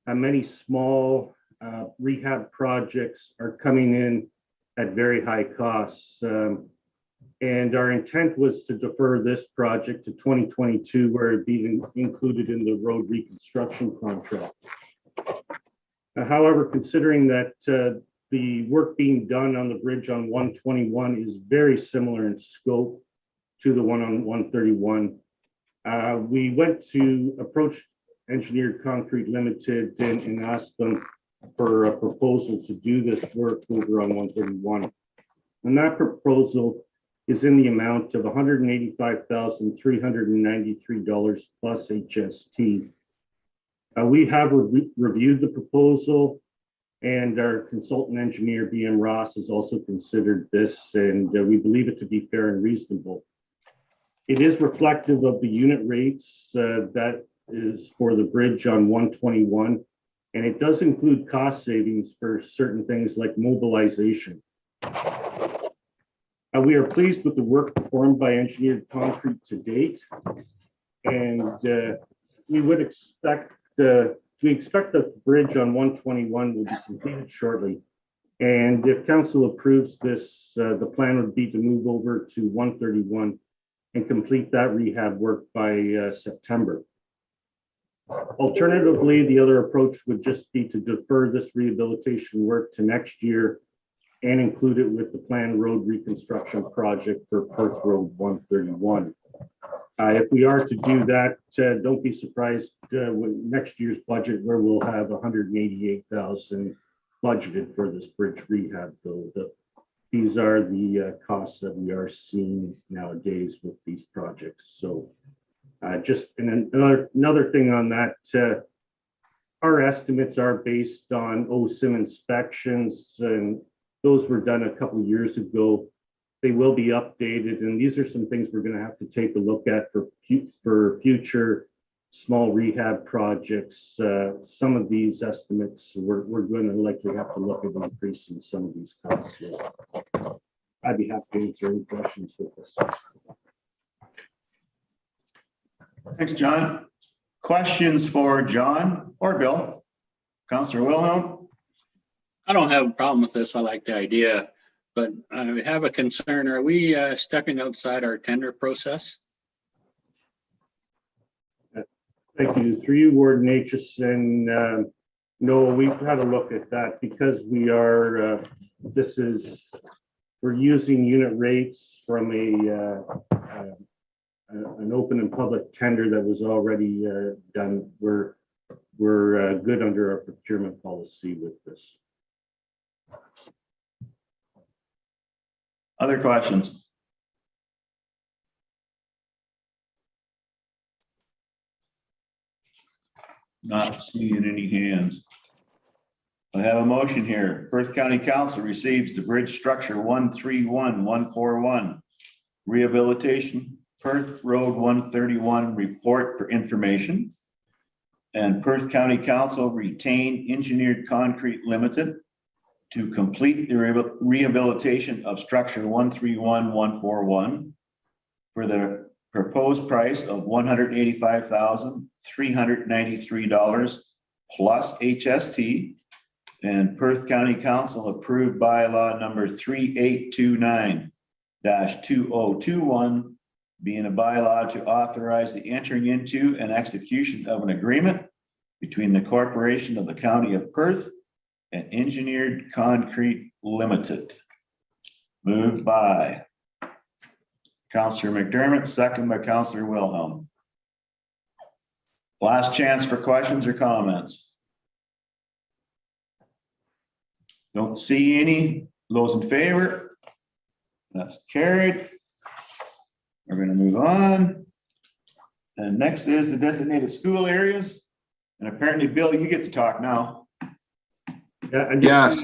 many small rehab projects are coming in at very high costs. And our intent was to defer this project to 2022, where it'd be included in the road reconstruction contract. However, considering that the work being done on the bridge on 121 is very similar in scope to the one on 131, we went to approach Engineered Concrete Limited and asked them for a proposal to do this work over on 131. And that proposal is in the amount of $185,393 plus HST. We have reviewed the proposal, and our consultant engineer, BM Ross, has also considered this, and we believe it to be fair and reasonable. It is reflective of the unit rates that is for the bridge on 121, and it does include cost savings for certain things like mobilization. We are pleased with the work performed by Engineered Concrete to date, and we expect that the bridge on 121 will be completed shortly. And if council approves this, the plan would be to move over to 131 and complete that rehab work by September. Alternatively, the other approach would just be to defer this rehabilitation work to next year and include it with the planned road reconstruction project for Perth Road 131. If we are to do that, don't be surprised with next year's budget, where we'll have $188,000 budgeted for this bridge rehab build. These are the costs that we are seeing nowadays with these projects. So just another thing on that, our estimates are based on OSIM inspections, and those were done a couple of years ago. They will be updated, and these are some things we're going to have to take a look at for future small rehab projects. Some of these estimates, we're going to likely have to look at increasing some of these costs. I'd be happy to answer any questions with this. Thanks, John. Questions for John or Bill? Councillor Wilhelm? I don't have a problem with this. I like the idea, but I have a concern. Are we stepping outside our tender process? Thank you. Through you, Warden Aitchison. No, we've had a look at that because we are, we're using unit rates from an open and public tender that was already done. We're good under our procurement policy with this. Other questions? Not seeing any hands. I have a motion here. Perth County Council receives the bridge structure 131141 rehabilitation Perth Road 131 report for information. And Perth County Council retain Engineered Concrete Limited to complete the rehabilitation of structure 131141 for the proposed price of $185,393 plus HST, and Perth County Council approved bylaw number 3829-2021, being a bylaw to authorize the entering into and execution of an agreement between the Corporation of the County of Perth and Engineered Concrete Limited. Moved by Councillor McDermott, second by Councillor Wilhelm. Last chance for questions or comments. Don't see any. Those in favor? That's carried. We're going to move on. And next is the designated school areas. And apparently, Bill, you get to talk now. Yeah,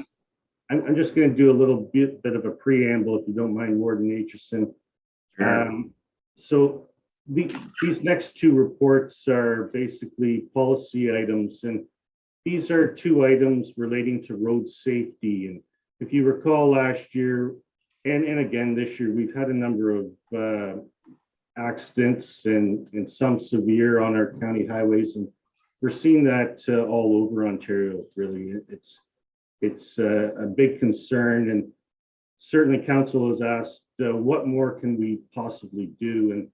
I'm just going to do a little bit of a preamble, if you don't mind, Warden Aitchison. So these next two reports are basically policy items, and these are two items relating to road safety. And if you recall last year, and again this year, we've had a number of accidents and some severe on our county highways, and we're seeing that all over Ontario. Really, it's a big concern, and certainly council has asked what more can we possibly do. And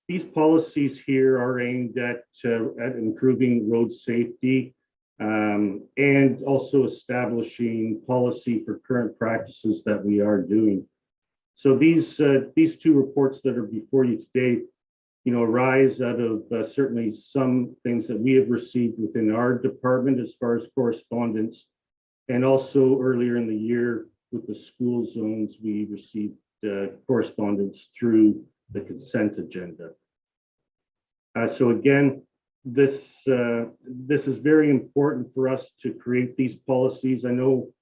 these policies here are aimed at improving road safety and also establishing policy for current practices that we are doing. So these two reports that are before you today, arise out of certainly some things that we have received within our department as far as correspondence, and also earlier in the year with the school zones, we received correspondence through the consent agenda. So again, this is very important for us to create these policies. I know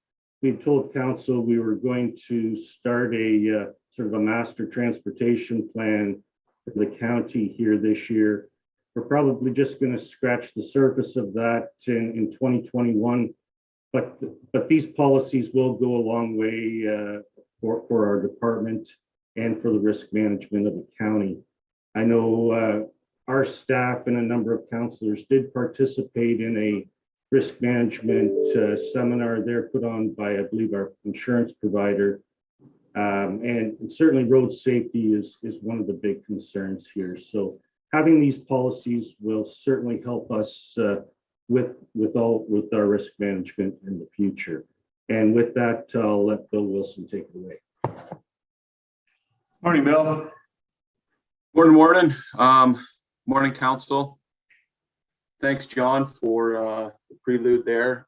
we told council we were going to start a sort of a master transportation plan for the county here this year. We're probably just going to scratch the surface of that in 2021, but these policies will go a long way for our department and for the risk management of the county. I know our staff and a number of councillors did participate in a risk management seminar there put on by, I believe, our insurance provider. And certainly road safety is one of the big concerns here. So having these policies will certainly help us with our risk management in the future. And with that, I'll let Bill Wilson take it away. Morning, Bill. Morning. Morning, council. Thanks, John, for the prelude there.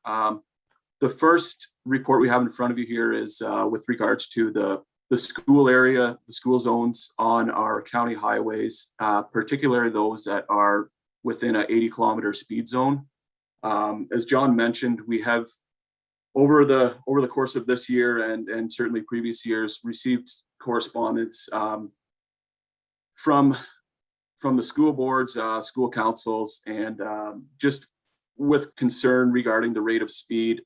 The first report we have in front of you here is with regards to the school area, the school zones on our county highways, particularly those that are within an 80-kilometer speed zone. As John mentioned, we have over the course of this year and certainly previous years received correspondence from the school boards, school councils, and just with concern regarding the rate of speed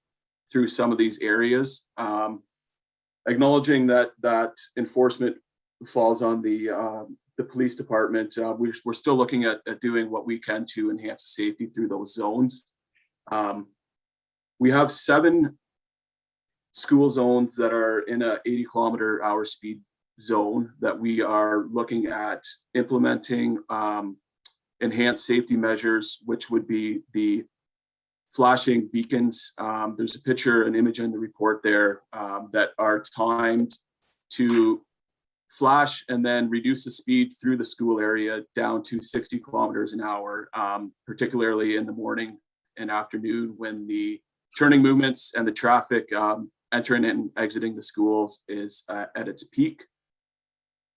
through some of these areas. Acknowledging that enforcement falls on the police department, we're still looking at doing what we can to enhance safety through those zones. We have 7 school zones that are in a 80-kilometer-hour speed zone that we are looking at implementing enhanced safety measures, which would be the flashing beacons. There's a picture, an image in the report there that are timed to flash and then reduce the speed through the school area down to 60 kilometers an hour, particularly in the morning and afternoon when the turning movements and the traffic entering and exiting the schools is at its peak.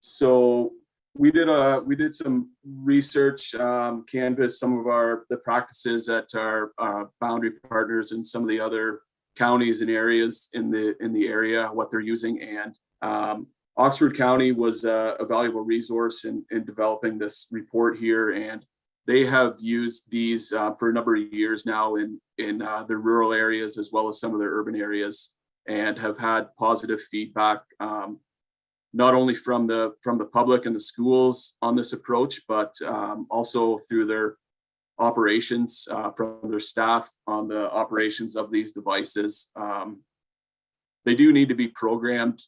So we did some research, canvass some of the practices at our boundary partners and some of the other counties and areas in the area, what they're using, and Oxford County was a valuable resource in developing this report here, and they have used these for a number of years now in the rural areas as well as some of their urban areas, and have had positive feedback, not only from the public and the schools on this approach, but also through their operations, from their staff on the operations of these devices. They do need to be programmed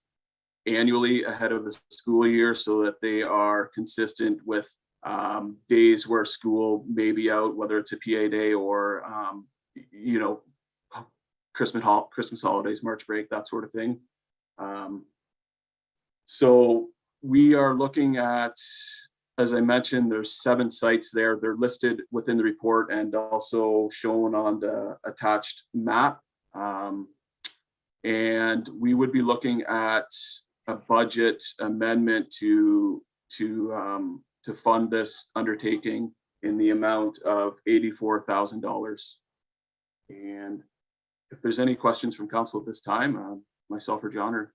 annually ahead of the school year so that they are consistent with days where school may be out, whether it's a PA day or Christmas holidays, March break, that sort of thing. So we are looking at, as I mentioned, there's 7 sites there. They're listed within the report and also shown on the attached map. And we would be looking at a budget amendment to fund this undertaking in the amount of $84,000. And if there's any questions from council at this time, myself or John are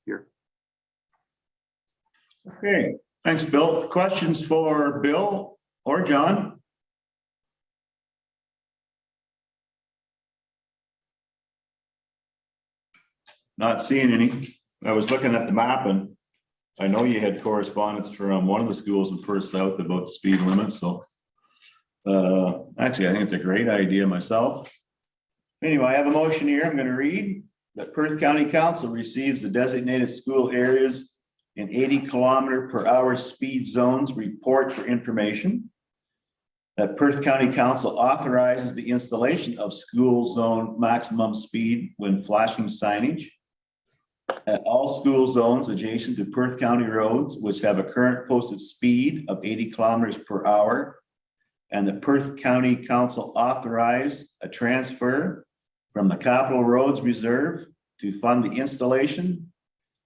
here. Okay, thanks, Bill. Questions for Bill or John? Not seeing any. I was looking at the map and I know you had correspondence from one of the schools in Perth South about the speed limit. So actually, I think it's a great idea myself. Anyway, I have a motion here. I'm going to read that Perth County Council receives the designated school areas in 80-kilometer-per-hour speed zones report for information. That Perth County Council authorizes the installation of school zone maximum speed when flashing signage at all school zones adjacent to Perth County roads which have a current posted speed of 80 kilometers per hour, and the Perth County Council authorize a transfer from the Capital Roads Reserve to fund the installation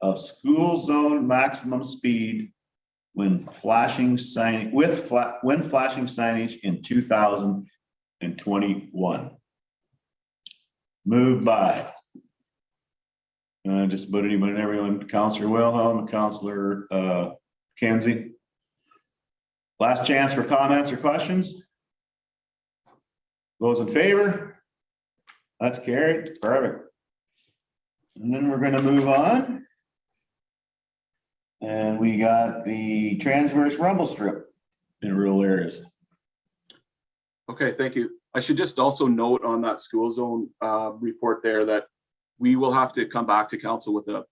of school zone maximum speed when flashing signage in 2021. Moved by just about anybody and everyone. Councillor Wilhelm, Councillor Kenzie. Last chance for comments or questions. Those in favor? That's carried. Perfect. And then we're going to move on. And we got the transverse rumble strip in rural areas. Okay, thank you. I should just also note on that school zone report there that we will have to come back to council with a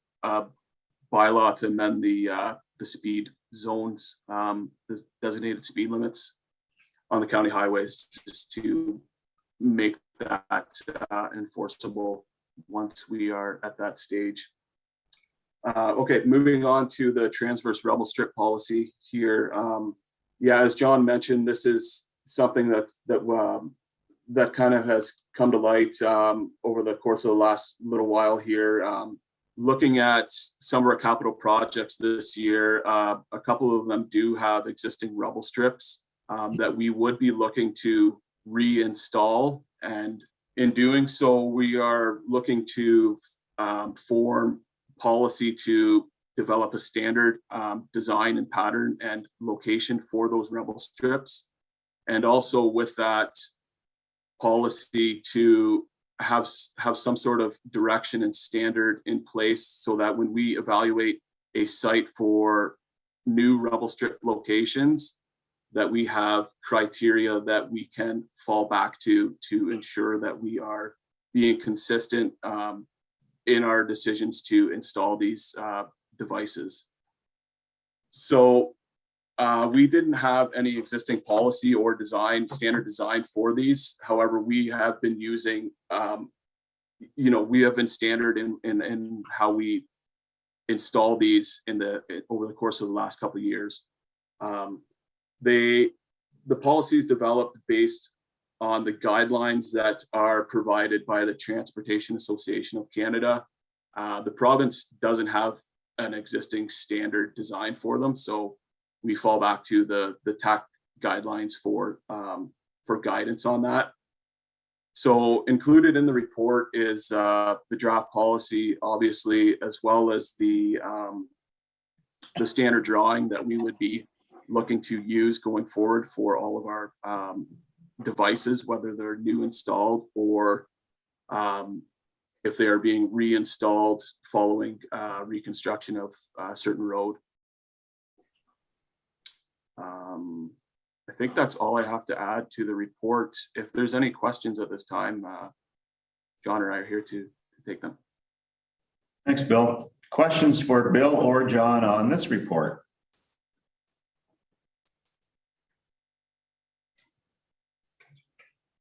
bylaw to amend the speed zones, the designated speed limits on the county highways, just to make that enforceable once we are at that stage. Okay, moving on to the transverse rumble strip policy here. Yeah, as John mentioned, this is something that kind of has come to light over the course of the last little while here. Looking at some of our capital projects this year, a couple of them do have existing rumble strips that we would be looking to reinstall. And in doing so, we are looking to form policy to develop a standard design and pattern and location for those rumble strips. And also with that policy to have some sort of direction and standard in place so that when we evaluate a site for new rumble strip locations, that we have criteria that we can fall back to ensure that we are being consistent in our decisions to install these devices. So We didn't have any existing policy or standard design for these. However, we have been using, we have been standard in how we install these over the course of the last couple of years. The policy is developed based on the guidelines that are provided by the Transportation Association of Canada. The province doesn't have an existing standard design for them, so we fall back to the TAC guidelines for guidance on that. So included in the report is the draft policy, obviously, as well as the standard drawing that we would be looking to use going forward for all of our devices, whether they're new installed or if they are being reinstalled following reconstruction of a certain road. I think that's all I have to add to the report. If there's any questions at this time, John or I are here to take them. Thanks, Bill. Questions for Bill or John on this report?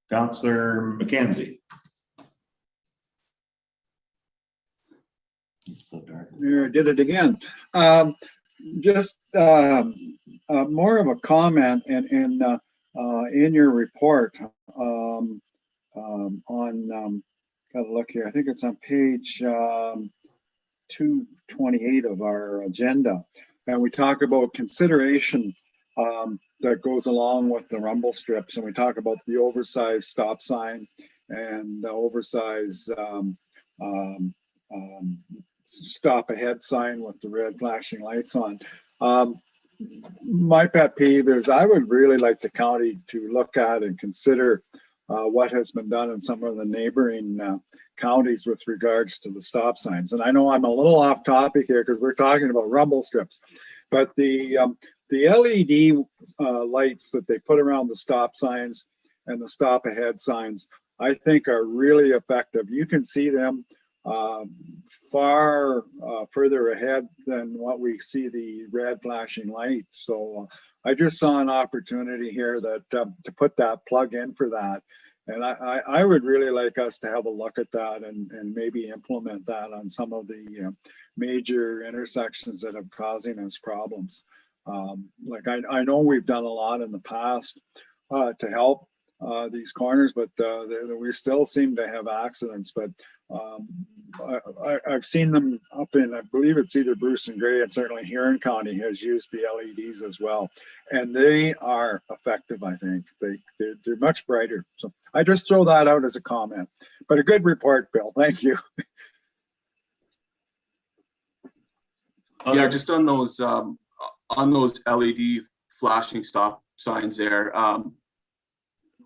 Councillor McKenzie. There, did it again. Just more of a comment in your report on gotta look here. I think it's on page 228 of our agenda, and we talk about consideration that goes along with the rumble strips, and we talk about the oversized stop sign and the oversized stop ahead sign with the red flashing lights on. My pet peeve is I would really like the county to look at and consider what has been done in some of the neighboring counties with regards to the stop signs. And I know I'm a little off topic here because we're talking about rumble strips, but the LED lights that they put around the stop signs and the stop ahead signs, I think are really effective. You can see them far further ahead than what we see the red flashing light. So I just saw an opportunity here that to put that plug in for that. And I would really like us to have a look at that and maybe implement that on some of the major intersections that are causing us problems. Like I know we've done a lot in the past to help these corners, but we still seem to have accidents. But I've seen them up in, I believe it's either Bruce and Gray, and certainly Huron County has used the LEDs as well, and they are effective. I think they're much brighter. So I just throw that out as a comment. But a good report, Bill. Thank you. Yeah, just on those LED flashing stop signs there.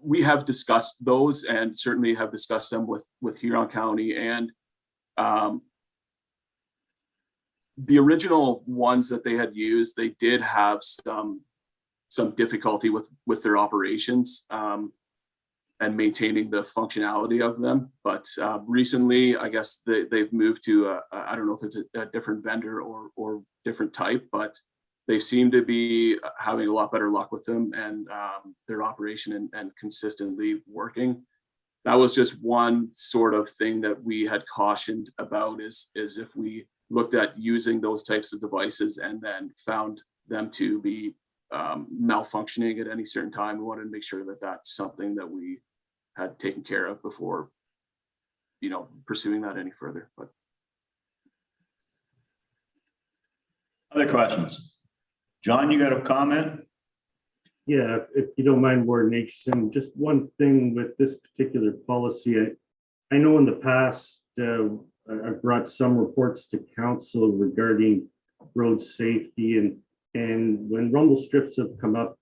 We have discussed those and certainly have discussed them with Huron County, and the original ones that they had used, they did have some difficulty with their operations and maintaining the functionality of them. But recently, I guess they've moved to I don't know if it's a different vendor or different type, but they seem to be having a lot better luck with them and their operation and consistently working. That was just one sort of thing that we had cautioned about is if we looked at using those types of devices and then found them to be malfunctioning at any certain time, we wanted to make sure that that's something that we had taken care of before, pursuing that any further. But other questions? John, you got a comment? Yeah, if you don't mind, Warden Aitchison, just one thing with this particular policy. I know in the past, I've brought some reports to council regarding road safety, and when rumble strips have come up,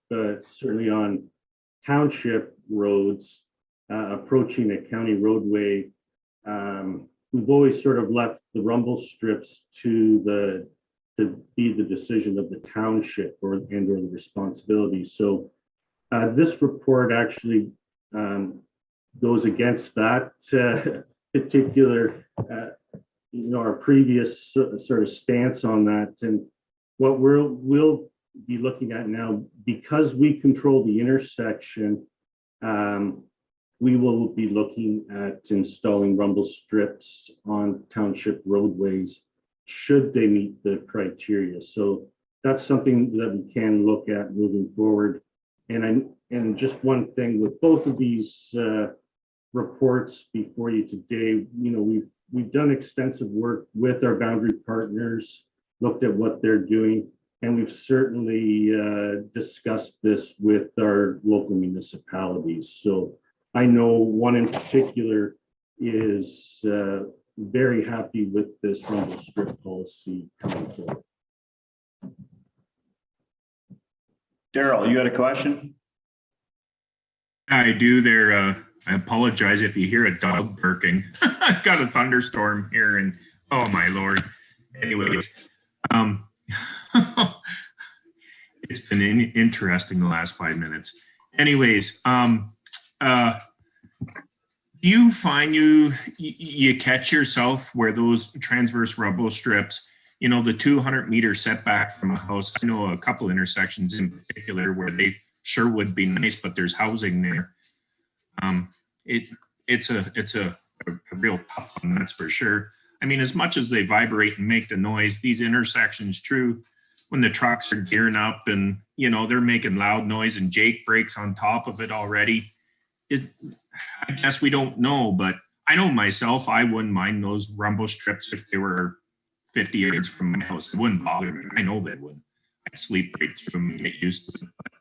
certainly on township roads, approaching a county roadway, we've always sort of left the rumble strips to be the decision of the township or the responsibility. So this report actually goes against that particular, our previous sort of stance on that. And what we'll be looking at now, because we control the intersection, we will be looking at installing rumble strips on township roadways should they meet the criteria. So that's something that we can look at moving forward. And just one thing with both of these reports before you today, we've done extensive work with our boundary partners, looked at what they're doing, and we've certainly discussed this with our local municipalities. So I know one in particular is very happy with this rumble strip policy coming forward. Daryl, you had a question? I do there. I apologize if you hear a dog barking. I've got a thunderstorm here and oh my Lord. Anyways, it's been interesting the last 5 minutes. Anyways, do you find you catch yourself where those transverse rubble strips, the 200-meter setback from a house? I know a couple intersections in particular where they sure would be nice, but there's housing there. It's a real tough one, that's for sure. I mean, as much as they vibrate and make the noise, these intersections, true, when the trucks are gearing up and they're making loud noise and Jake brakes on top of it already. I guess we don't know, but I know myself, I wouldn't mind those rumble strips if they were 50 yards from my house. It wouldn't bother me. I know they would. I'd sleep right through them and get used to it. But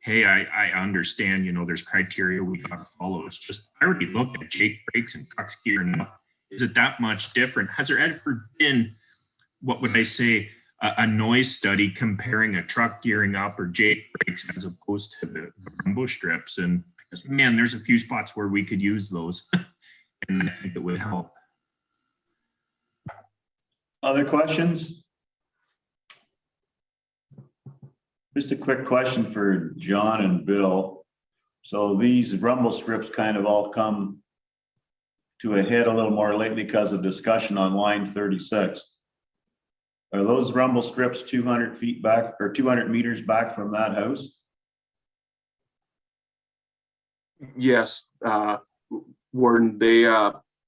hey, I understand, there's criteria we got to follow. It's just, I already looked at Jake brakes and trucks gearing up. Is it that much different? Has there ever been, what would I say, a noise study comparing a truck gearing up or Jake brakes as opposed to the rumble strips? And man, there's a few spots where we could use those and I think it would help. Other questions? Just a quick question for John and Bill. So these rumble strips kind of all come to a head a little more lately because of discussion on line 36. Are those rumble strips 200 feet back or 200 meters back from that house? Yes, Warden,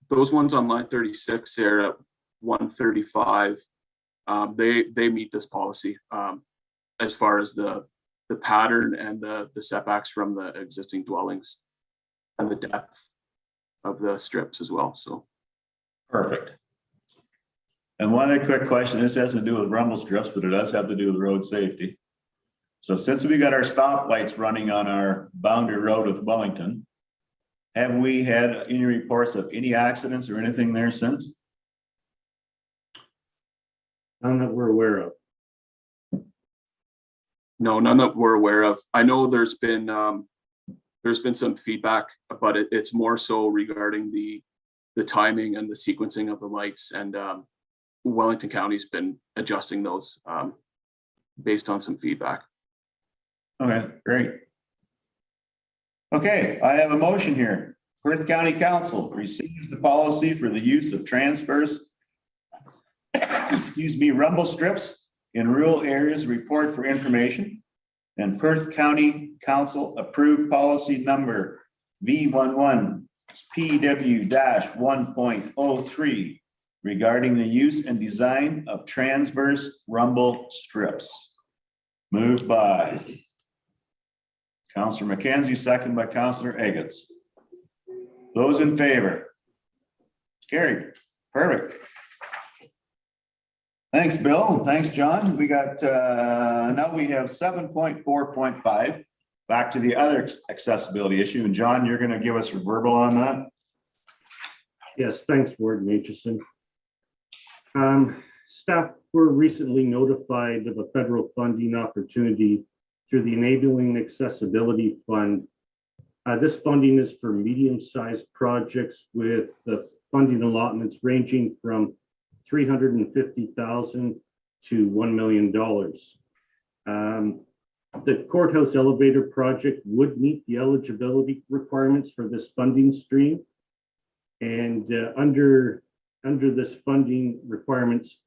those ones on line 36, they're at 135. They meet this policy as far as the pattern and the setbacks from the existing dwellings and the depth of the strips as well. So perfect. And one other quick question, this has to do with rumble strips, but it does have to do with road safety. So since we got our stoplights running on our boundary road with Wellington, have we had any reports of any accidents or anything there since? None that we're aware of. no, none that we're aware of. I know there's been some feedback, but it's more so regarding the timing and the sequencing of the lights, and Wellington County's been adjusting those based on some feedback. Okay, great. Okay, I have a motion here. Perth County Council receives the policy for the use of transverse, rumble strips in rural areas, report for information. And Perth County Council approved policy number V11 PW-1.03 regarding the use and design of transverse rumble strips. Moved by Councillor McKenzie, second by Councillor Eggetts. Those in favor? Carried. Perfect. Thanks, Bill. Thanks, John. We got, now we have 7.4.5. Back to the other accessibility issue. And John, you're going to give us a verbal on that? Yes, thanks, Warden Aitchison. Staff were recently notified of a federal funding opportunity through the Enabling Accessibility Fund. This funding is for medium-sized projects with the funding allotments ranging from $350,000 to $1 million. The courthouse elevator project would meet the eligibility requirements for this funding stream. And under this funding requirements,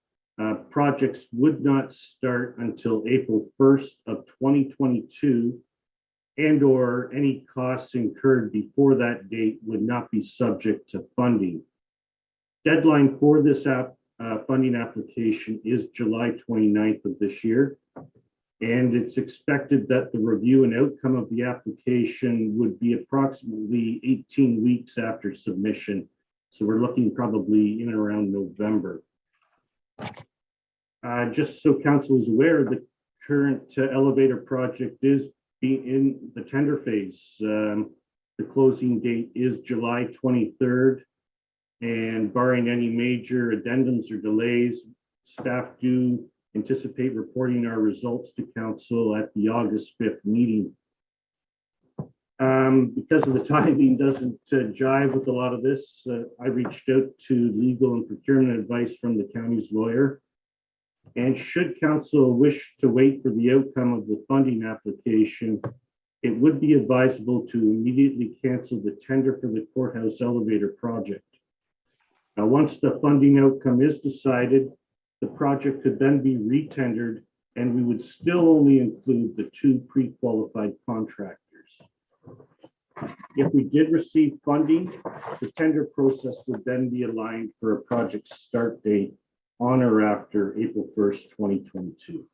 Projects would not start until April 1st of 2022, and or any costs incurred before that date would not be subject to funding. Deadline for this funding application is July 29th of this year. And it's expected that the review and outcome of the application would be approximately 18 weeks after submission. So we're looking probably in and around November. Just so council is aware, the current elevator project is in the tender phase. The closing date is July 23rd. And barring any major addendums or delays, staff do anticipate reporting our results to council at the August 5th meeting. Because of the timing doesn't jive with a lot of this, I reached out to legal and procurement advice from the county's lawyer. And should council wish to wait for the outcome of the funding application, it would be advisable to immediately cancel the tender for the courthouse elevator project. Now, once the funding outcome is decided, the project could then be retendered, and we would still only include the 2 pre-qualified contractors. If we did receive funding, the tender process would then be aligned for a project start date on or after April 1st, 2022.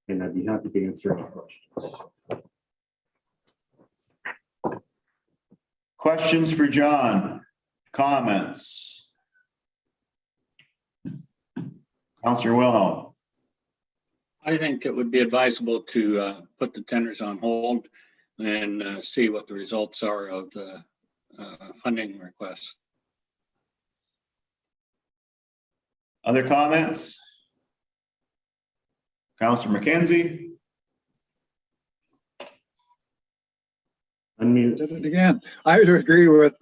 And I'd be happy to answer any questions. Questions for John? Comments? Councillor Wilhelm. I think it would be advisable to put the tenders on hold and see what the results are of the funding request. Other comments? Councillor McKenzie. Unmute. Did it again. I would agree with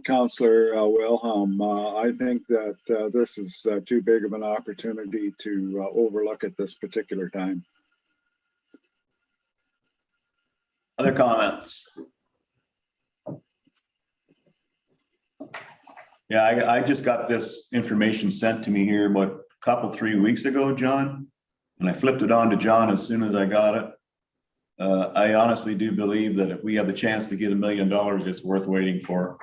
Councillor Wilhelm. I think that this is too big of an opportunity to overlook at this particular time. Other comments? Yeah, I just got this information sent to me here about a 3 weeks ago, John, and I flipped it on to John as soon as I got it. I honestly do believe that if we have the chance to get $1 million, it's worth waiting for.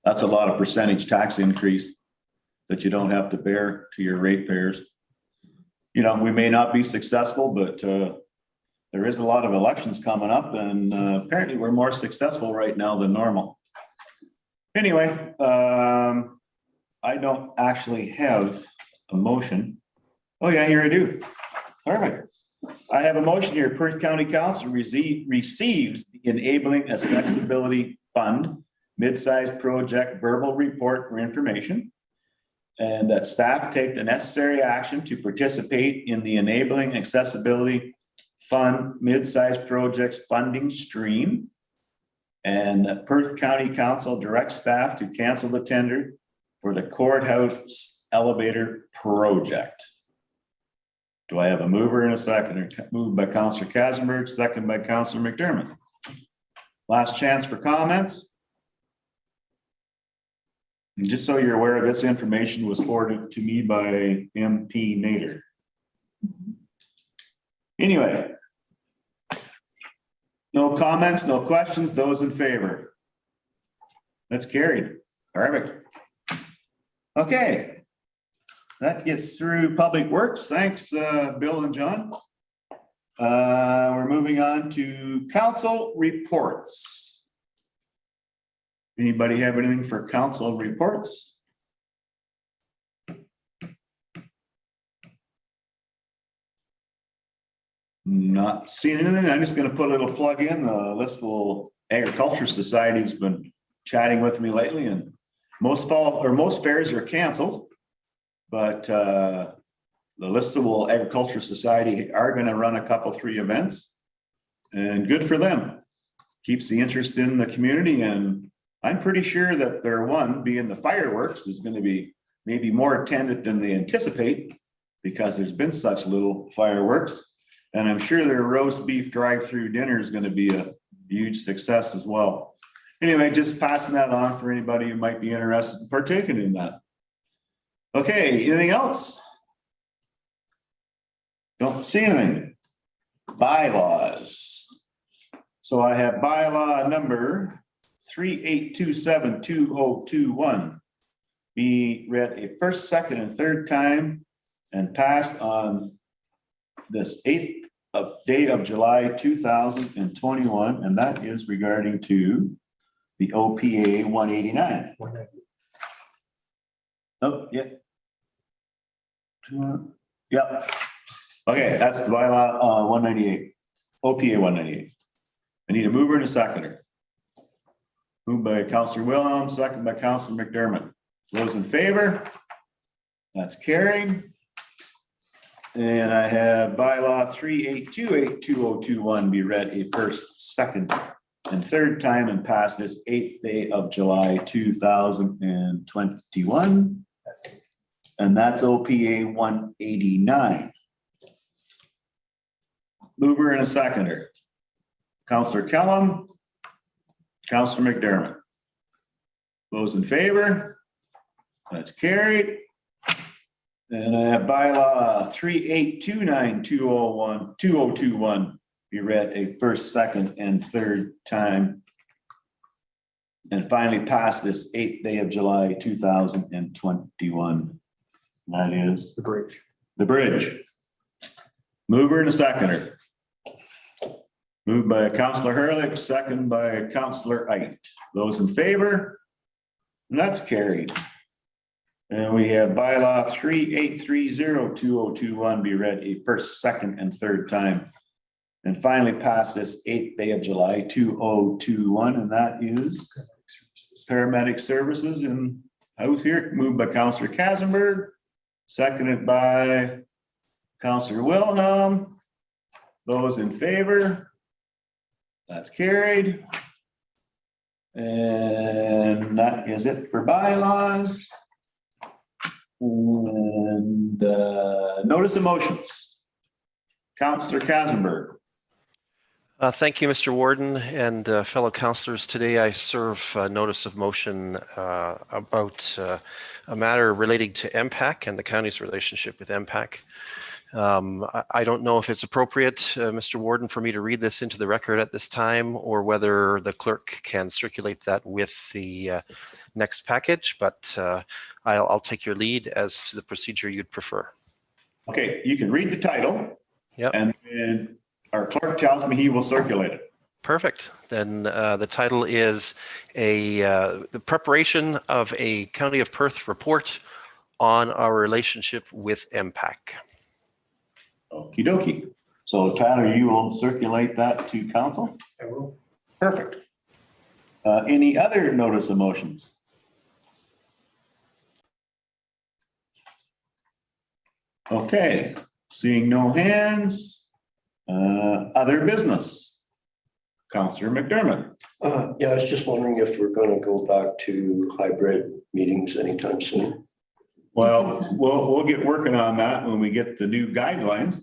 That's a lot of percentage tax increase that you don't have to bear to your ratepayers. You know, we may not be successful, but there is a lot of elections coming up, and apparently we're more successful right now than normal. Anyway, I don't actually have a motion. Oh yeah, here I do. Perfect. I have a motion here. Perth County Council receives the Enabling Accessibility Fund mid-sized project verbal report for information, and that staff take the necessary action to participate in the Enabling Accessibility Fund mid-sized projects funding stream, and that Perth County Council directs staff to cancel the tender for the courthouse elevator project. Do I have a mover and a seconder? Moved by Councillor Kasenberg, second by Councillor McDermott. Last chance for comments. And just so you're aware, this information was forwarded to me by MP Nader. Anyway, no comments, no questions. Those in favor? That's carried. Perfect. Okay. That gets through Public Works. Thanks, Bill and John. We're moving on to council reports. Anybody have anything for council reports? Not seeing anything. I'm just going to put a little plug in. The Listowel Agriculture Society's been chatting with me lately, and most fairs are canceled. But the Listowel Agriculture Society are going to run a couple, 3 events, and good for them. Keeps the interest in the community, and I'm pretty sure that their one, being the fireworks, is going to be maybe more attended than they anticipate because there's been such little fireworks. And I'm sure their roast beef drive-through dinner is going to be a huge success as well. Anyway, just passing that on for anybody who might be interested in partaking in that. Okay, anything else? Don't see anything. Bylaws. So I have bylaw number 38272021 be read a first, second, and third time and passed on this 8th day of July 2021, and that is regarding to the OPA 189. Oh, yeah. Yep. Okay, that's the bylaw 198, OPA 198. I need a mover and a seconder. Moved by Councillor Wilhelm, second by Councillor McDermott. Those in favor? That's carried. And I have bylaw 38282021 be read a first, second, and third time and pass this 8th day of July 2021. And that's OPA 189. Mover and a seconder. Councillor Kellum, Councillor McDermott. Those in favor? That's carried. And I have bylaw 38292021 be read a first, second, and third time. And finally pass this 8th day of July 2021. That is The bridge. the bridge. Mover and a seconder. Moved by Councillor Hurlick, second by Councillor Eit. Those in favor? And that's carried. And we have bylaw 38302021 be read a first, second, and third time. And finally pass this 8th day of July 2021, and that is paramedic services in house here, moved by Councillor Kasenberg, seconded by Councillor Wilhelm. Those in favor? That's carried. And that is it for bylaws. And notice of motions. Councillor Kasenberg. Thank you, Mr. Warden and fellow councillors. Today I serve notice of motion about a matter relating to MPAC and the county's relationship with MPAC. I don't know if it's appropriate, Mr. Warden, for me to read this into the record at this time, or whether the clerk can circulate that with the next package, but I'll take your lead as to the procedure you'd prefer. Okay, you can read the title. Yep. And our clerk tells me he will circulate it. Perfect. Then the title is the preparation of a County of Perth report on our relationship with MPAC. Okie dokie. So Tyler, you will circulate that to council? I will. Perfect. Any other notice of motions? Okay, seeing no hands. Other business. Councillor McDermott. Yeah, I was just wondering if we're going to go back to hybrid meetings anytime soon. Well, we'll get working on that when we get the new guidelines.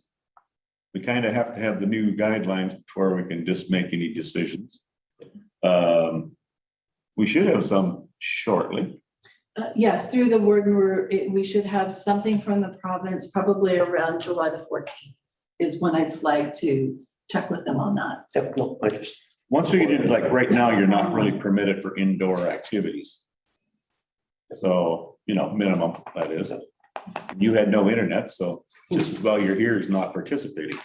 We kind of have to have the new guidelines before we can just make any decisions. We should have some shortly. Yes, through the warden, we should have something from the province probably around July the 14th is when I flagged to check with them on that. Yep, no, I just. Once we get into, like right now, you're not really permitted for indoor activities. So, minimum, that is. You had no internet, so just as well you're here is not participating.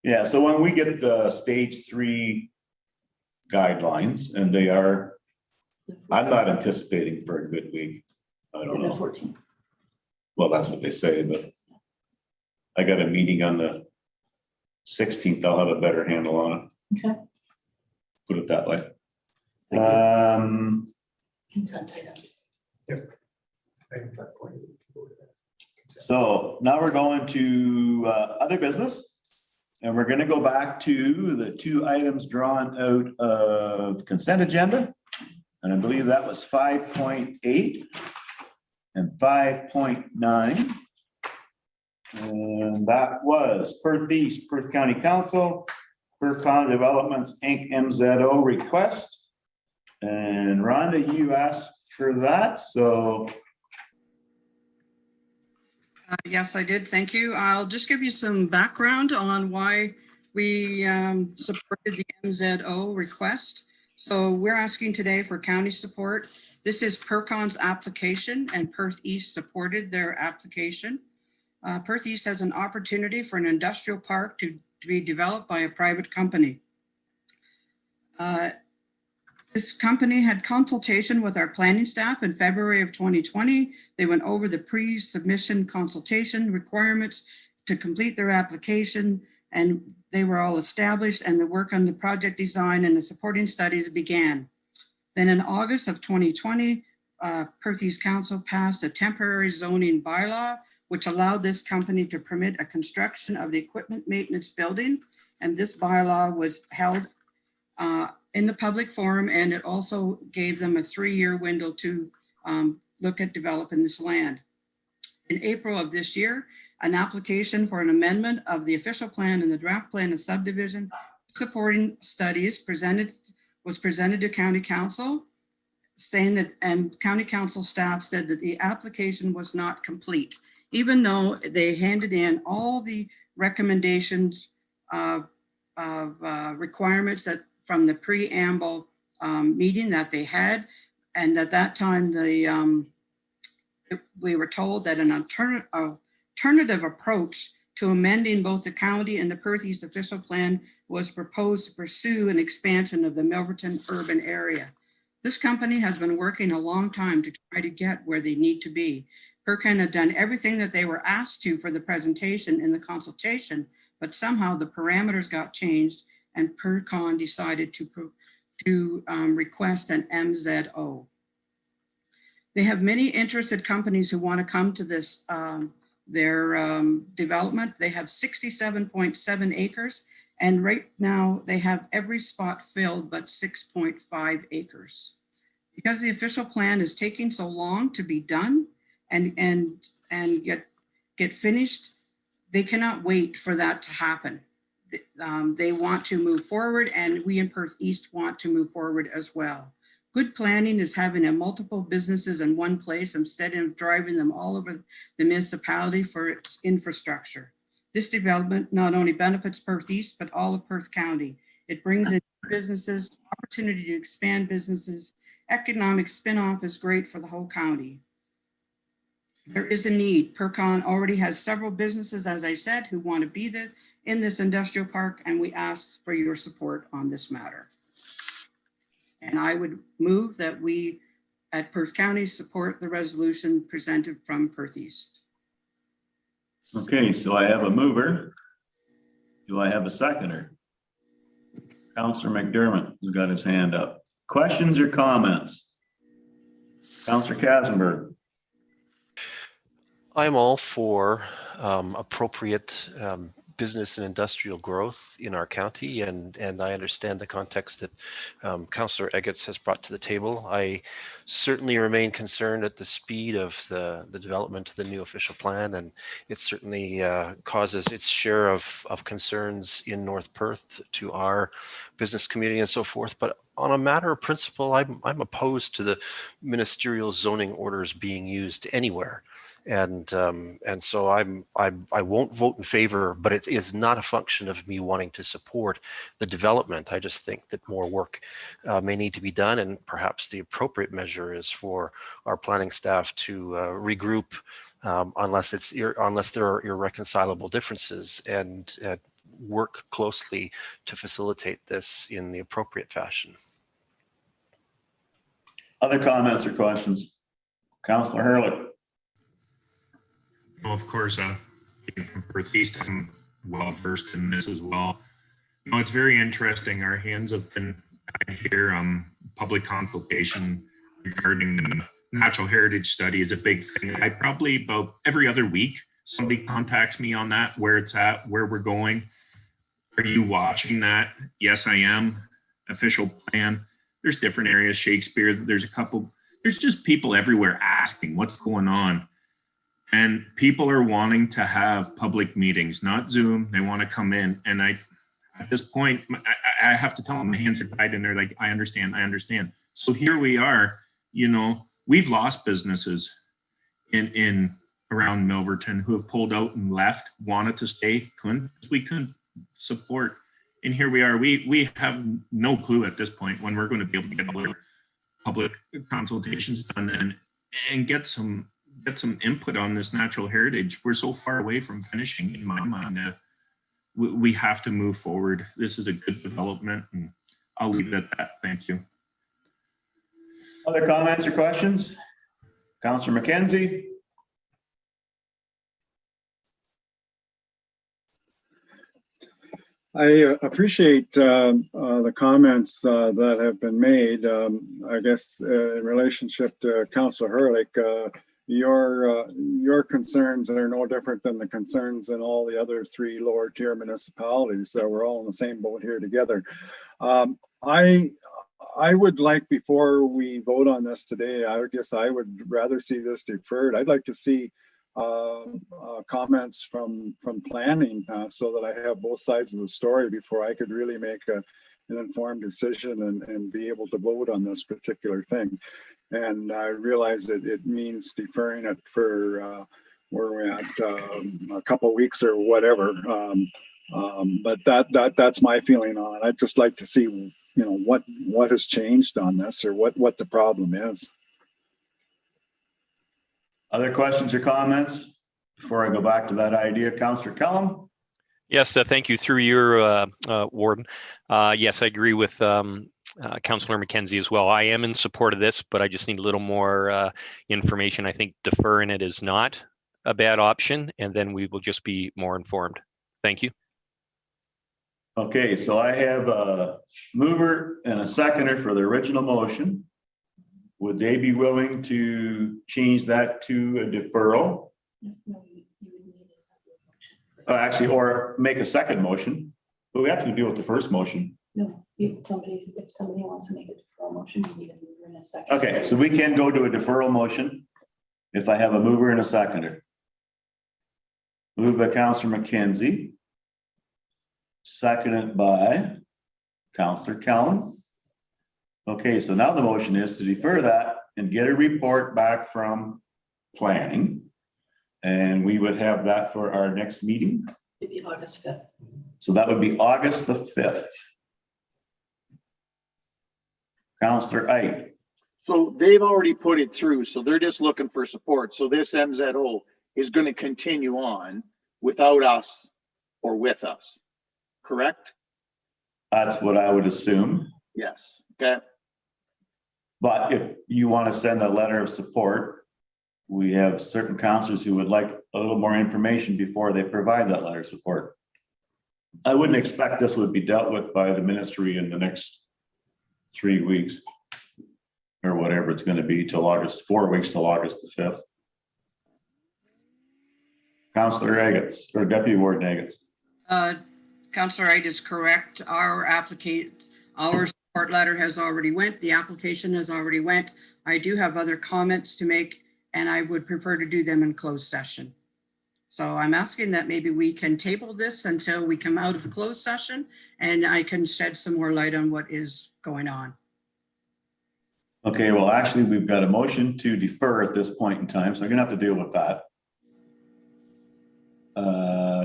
Yeah, so when we get the stage 3 guidelines, and they are, I'm not anticipating for a good week. I don't know. The 14th. Well, that's what they say, but I got a meeting on the 16th. I'll have a better handle on it. Okay. Put it that way. Consent items. Yep. I think that point, we can go to that. So now we're going to other business. And we're going to go back to the 2 items drawn out of consent agenda. And I believe that was 5.8 and 5.9. And that was Perth East, Perth County Council, Perth County Developments Inc. MZO request. And Rhonda, you asked for that, so Yes, I did. Thank you. I'll just give you some background on why we supported the MZO request. So we're asking today for county support. This is PERCON's application, and Perth East supported their application. Perth East has an opportunity for an industrial park to be developed by a private company. This company had consultation with our planning staff in February of 2020. They went over the pre-submission consultation requirements to complete their application, and they were all established, and the work on the project design and the supporting studies began. Then in August of 2020, Perth East Council passed a temporary zoning bylaw, which allowed this company to permit a construction of the equipment maintenance building. And this bylaw was held in the public forum, and it also gave them a 3-year window to look at developing this land. In April of this year, an application for an amendment of the official plan and the draft plan of subdivision supporting studies was presented to County Council, saying that, and County Council staff said that the application was not complete, even though they handed in all the recommendations of requirements that from the preamble meeting that they had. And at that time, we were told that an alternative approach to amending both the county and the Perth East official plan was proposed to pursue an expansion of the Milverton urban area. This company has been working a long time to try to get where they need to be. PERCON had done everything that they were asked to for the presentation in the consultation, but somehow the parameters got changed, and PERCON decided to request an MZO. They have many interested companies who want to come to this, their development. They have 67.7 acres, and right now they have every spot filled but 6.5 acres. Because the official plan is taking so long to be done and get finished, they cannot wait for that to happen. They want to move forward, and we in Perth East want to move forward as well. Good planning is having multiple businesses in one place instead of driving them all over the municipality for its infrastructure. This development not only benefits Perth East, but all of Perth County. It brings in businesses, opportunity to expand businesses. Economic spinoff is great for the whole county. There is a need. PERCON already has several businesses, as I said, who want to be in this industrial park, and we ask for your support on this matter. And I would move that we at Perth County support the resolution presented from Perth East. okay, so I have a mover. Do I have a seconder? Councillor McDermott has got his hand up. Questions or comments? Councillor Kasenberg. I'm all for appropriate business and industrial growth in our county, and I understand the context that Councillor Eggets has brought to the table. I certainly remain concerned at the speed of the development of the new official plan, and it certainly causes its share of concerns in North Perth to our business community and so forth. But on a matter of principle, I'm opposed to the ministerial zoning orders being used anywhere. And so I won't vote in favor, but it is not a function of me wanting to support the development. I just think that more work may need to be done, and perhaps the appropriate measure is for our planning staff to regroup unless there are irreconcilable differences, and work closely to facilitate this in the appropriate fashion. Other comments or questions? Councillor Hurley. Well, of course, being from Perth East, I'm well versed in this as well. You know, it's very interesting. Our hands have been tied here. Public consultation regarding the natural heritage study is a big thing. I probably about every other week somebody contacts me on that, where it's at, where we're going. Are you watching that? Yes, I am. Official plan. There's different areas. Shakespeare. There's a couple. There's just people everywhere asking what's going on. And people are wanting to have public meetings, not Zoom. They want to come in. And at this point, I have to tell them my hands are tied, and they're like, I understand. So here we are, you know, we've lost businesses in around Milverton who have pulled out and left, wanted to stay, we couldn't support. And here we are, we have no clue at this point when we're going to be able to get all our public consultations done and get some input on this natural heritage. We're so far away from finishing, in my mind. We have to move forward. This is a good development, and I'll leave it at that. Thank you. Other comments or questions? Councillor McKenzie? I appreciate the comments that have been made. I guess in relationship to Councillor Hurlick, your concerns are no different than the concerns in all the other 3 lower tier municipalities. So we're all in the same boat here together. I would like, before we vote on this today, I guess I would rather see this deferred. I'd like to see comments from planning so that I have both sides of the story before I could really make an informed decision and be able to vote on this particular thing. And I realize that it means deferring it for where we're at a couple of weeks or whatever. But that's my feeling on it. I'd just like to see, what has changed on this, or what the problem is. Other questions or comments before I go back to that idea? Councillor Kellum? Yes, thank you. Through your warden. Yes, I agree with Councillor McKenzie as well. I am in support of this, but I just need a little more information. I think deferring it is not a bad option, and then we will just be more informed. Thank you. Okay, so I have a mover and a seconder for the original motion. Would they be willing to change that to a deferral? Actually, or make a second motion, but we have to deal with the first motion. No, if somebody wants to make a deferral motion, you need a mover in a second. Okay, so we can go to a deferral motion if I have a mover and a seconder. Moved by Councillor McKenzie. Seconded by Councillor Kellum. Okay, so now the motion is to defer that and get a report back from planning. And we would have that for our next meeting. It'd be August 5th. So that would be August the 5th. Councillor Ike. So they've already put it through, so they're just looking for support. So this MZO is going to continue on without us or with us, correct? That's what I would assume. Yes, okay. But if you want to send a letter of support, we have certain councillors who would like a little more information before they provide that letter of support. I wouldn't expect this would be dealt with by the ministry in the next 3 weeks or whatever it's going to be till August, 4 weeks till August the 5th. Councillor Agates, or Deputy Warden Agates. Councillor Wright is correct. Our support letter has already went. The application has already went. I do have other comments to make, and I would prefer to do them in closed session. So I'm asking that maybe we can table this until we come out of closed session and I can shed some more light on what is going on. Okay, well, actually, we've got a motion to defer at this point in time, so I'm gonna have to deal with that.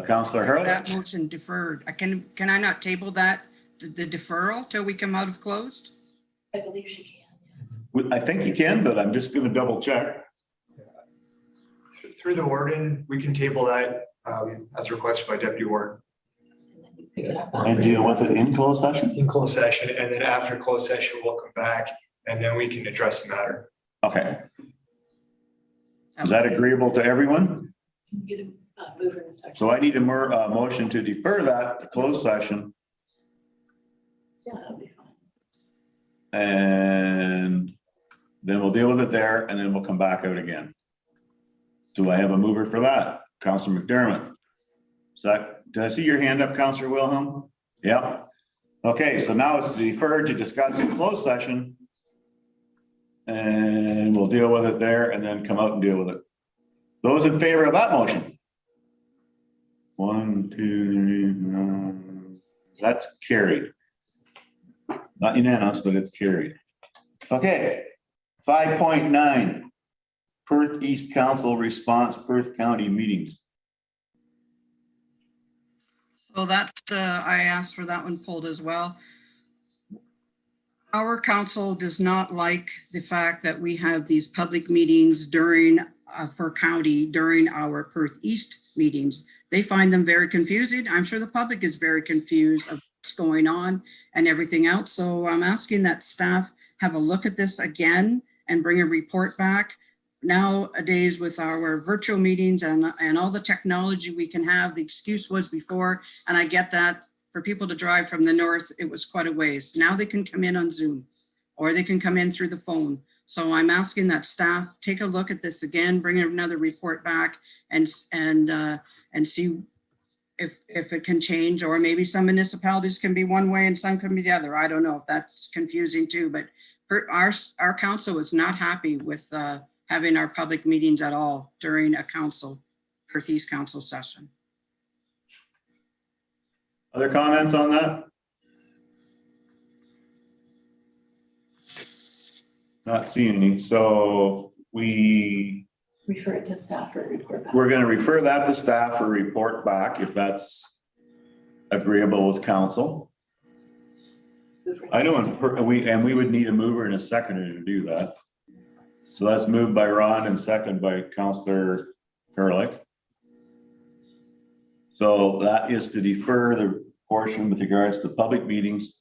Councillor Hurley? That motion deferred. Can I not table that, the deferral till we come out of closed? I believe she can. I think you can, but I'm just gonna double check. Through the warden, we can table that as requested by Deputy Warden. Pick it up. And deal with it in closed session? In closed session, and then after closed session, we'll come back and then we can address the matter. Okay. Is that agreeable to everyone? Get a mover in a second. So I need a motion to defer that to closed session. Yeah, that'll be fine. And then we'll deal with it there and then we'll come back out again. Do I have a mover for that? Councillor McDermott. Did I see your hand up, Councillor Wilhelm? Yep. Okay, so now it's deferred to discuss in closed session. And we'll deal with it there and then come out and deal with it. Those in favor of that motion? 1, 2, 3, that's carried. Not unanimous, but it's carried. Okay. 5.9, Perth East Council response, Perth County meetings. So that, I asked for that one pulled as well. Our council does not like the fact that we have these public meetings during, for county, during our Perth East meetings. They find them very confusing. I'm sure the public is very confused of what's going on and everything else. So I'm asking that staff have a look at this again and bring a report back. Nowadays with our virtual meetings and all the technology we can have, the excuse was before, and I get that, for people to drive from the north, it was quite a ways. Now they can come in on Zoom or they can come in through the phone. So I'm asking that staff take a look at this again, bring another report back and see if it can change, or maybe some municipalities can be one way and some can be the other. I don't know if that's confusing too, but our council is not happy with having our public meetings at all during a council, Perth East Council session. Other comments on that? Not seeing any. So Refer it to staff for a report back. we're going to refer that to staff for a report back if that's agreeable with council. I know, we would need a mover and a seconder to do that. So that's moved by Ron and seconded by Councillor Hurlick. So that is to defer the portion with regards to public meetings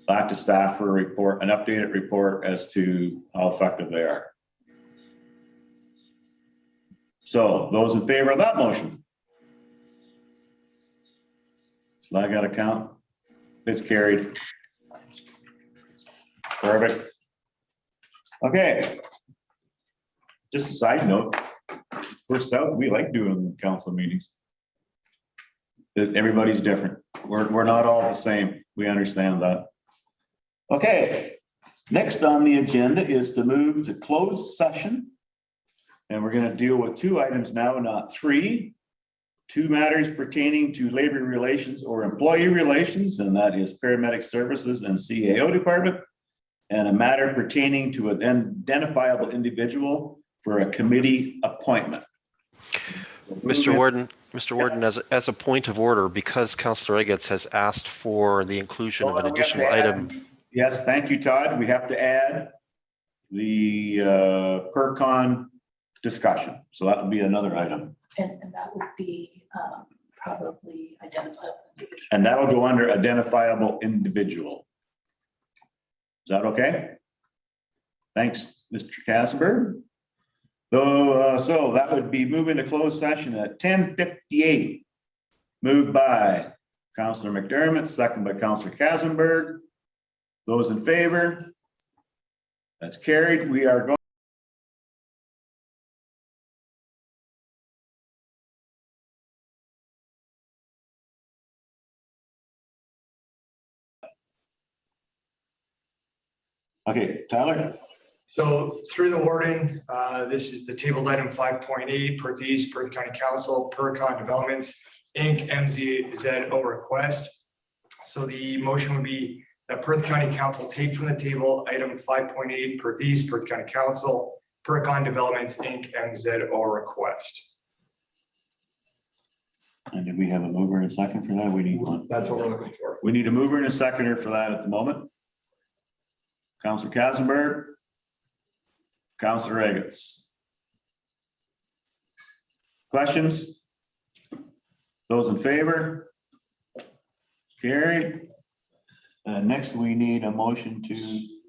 back to staff for a report, an updated report as to how effective they are. So those in favor of that motion? So I got to count. It's carried. Perfect. Okay. Just a side note, we're South, we like doing council meetings. Everybody's different. We're not all the same. We understand that. Okay, next on the agenda is to move to closed session. And we're going to deal with 2 items now, not 3. 2 matters pertaining to labor relations or employee relations, and that is paramedic services and CAO department. And a matter pertaining to an identifiable individual for a committee appointment. Mr. Warden, as a point of order, because Councillor Eggetts has asked for the inclusion of an additional item. Yes, thank you, Todd. We have to add the PERCON discussion. So that would be another item. And that would be probably identifiable. And that'll go under identifiable individual. Is that okay? Thanks, Mr. Kassenberg. So that would be moving to closed session at 10:58. Moved by Councillor McDermott, second by Councillor Kassenberg. Those in favor? That's carried. We are going. Okay, Tyler. So through the wording, this is the table item 5.8, Perth East, Perth County Council, PERCON Developments, Inc., MZZO request. So the motion would be that Perth County Council take from the table item 5.8, Perth East, Perth County Council, PERCON Developments, Inc., MZO request. And did we have a mover and a second for that? We need one. That's what we're looking for. We need a mover and a seconder for that at the moment. Councillor Kassenberg. Councillor Eggetts. Questions? Those in favor? Carried. Next, we need a motion to.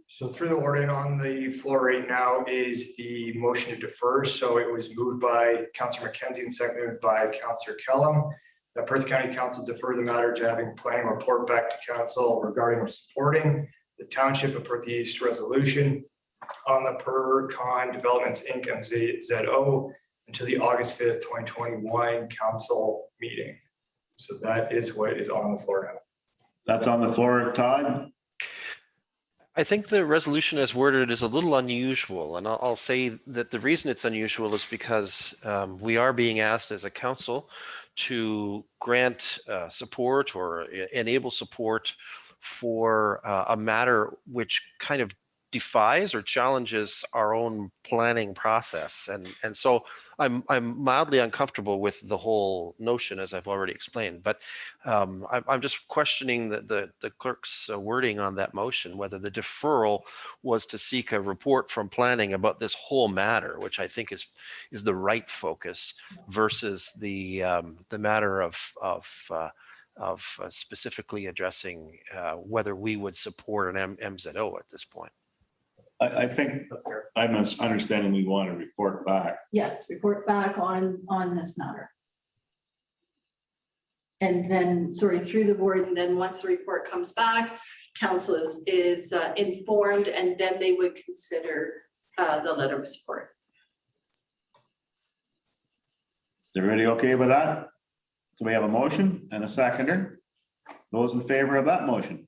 So through the wording on the floor right now is the motion to defer. So it was moved by Councillor McKenzie and seconded by Councillor Kellum. The Perth County Council defer the matter to having planning report back to council regarding or supporting the Township of Perth East resolution on the PERCON Developments Inc. MZO until the August 5th, 2021 council meeting. So that is what is on the floor now. That's on the floor, Todd. I think the resolution as worded is a little unusual, and I'll say that the reason it's unusual is because we are being asked as a council to grant support or enable support for a matter which kind of defies or challenges our own planning process. And so I'm mildly uncomfortable with the whole notion, as I've already explained. But I'm just questioning the clerk's wording on that motion, whether the deferral was to seek a report from planning about this whole matter, which I think is the right focus, versus the matter of specifically addressing whether we would support an MZO at this point. I think I'm understanding we want to report back. Yes, report back on this matter. And then, sorry, through the board, and then once the report comes back, council is informed, and then they would consider the letter of support. Is everybody okay with that? So we have a motion and a seconder. Those in favor of that motion?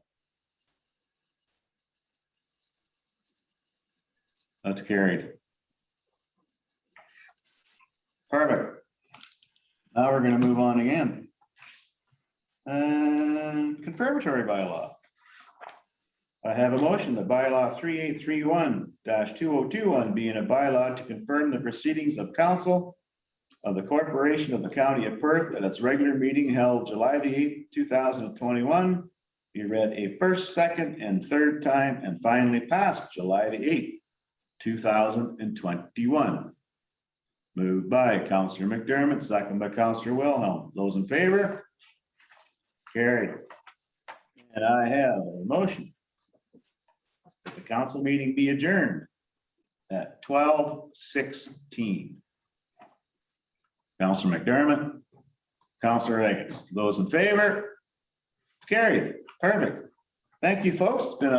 That's carried. Perfect. Now we're going to move on again. And confirmatory bylaw. I have a motion that bylaw 3831-2021 being a bylaw to confirm the proceedings of council of the Corporation of the County of Perth at its regular meeting held July the 8th, 2021. Be read a first, second, and third time and finally passed July the 8th. 2021. Moved by Councillor McDermott, second by Councillor Wilhelm. Those in favor? Carried. And I have a motion that the council meeting be adjourned at 12:16. Councillor McDermott, Councillor Higgins. Those in favor? Carried. Perfect. Thank you, folks. It's been a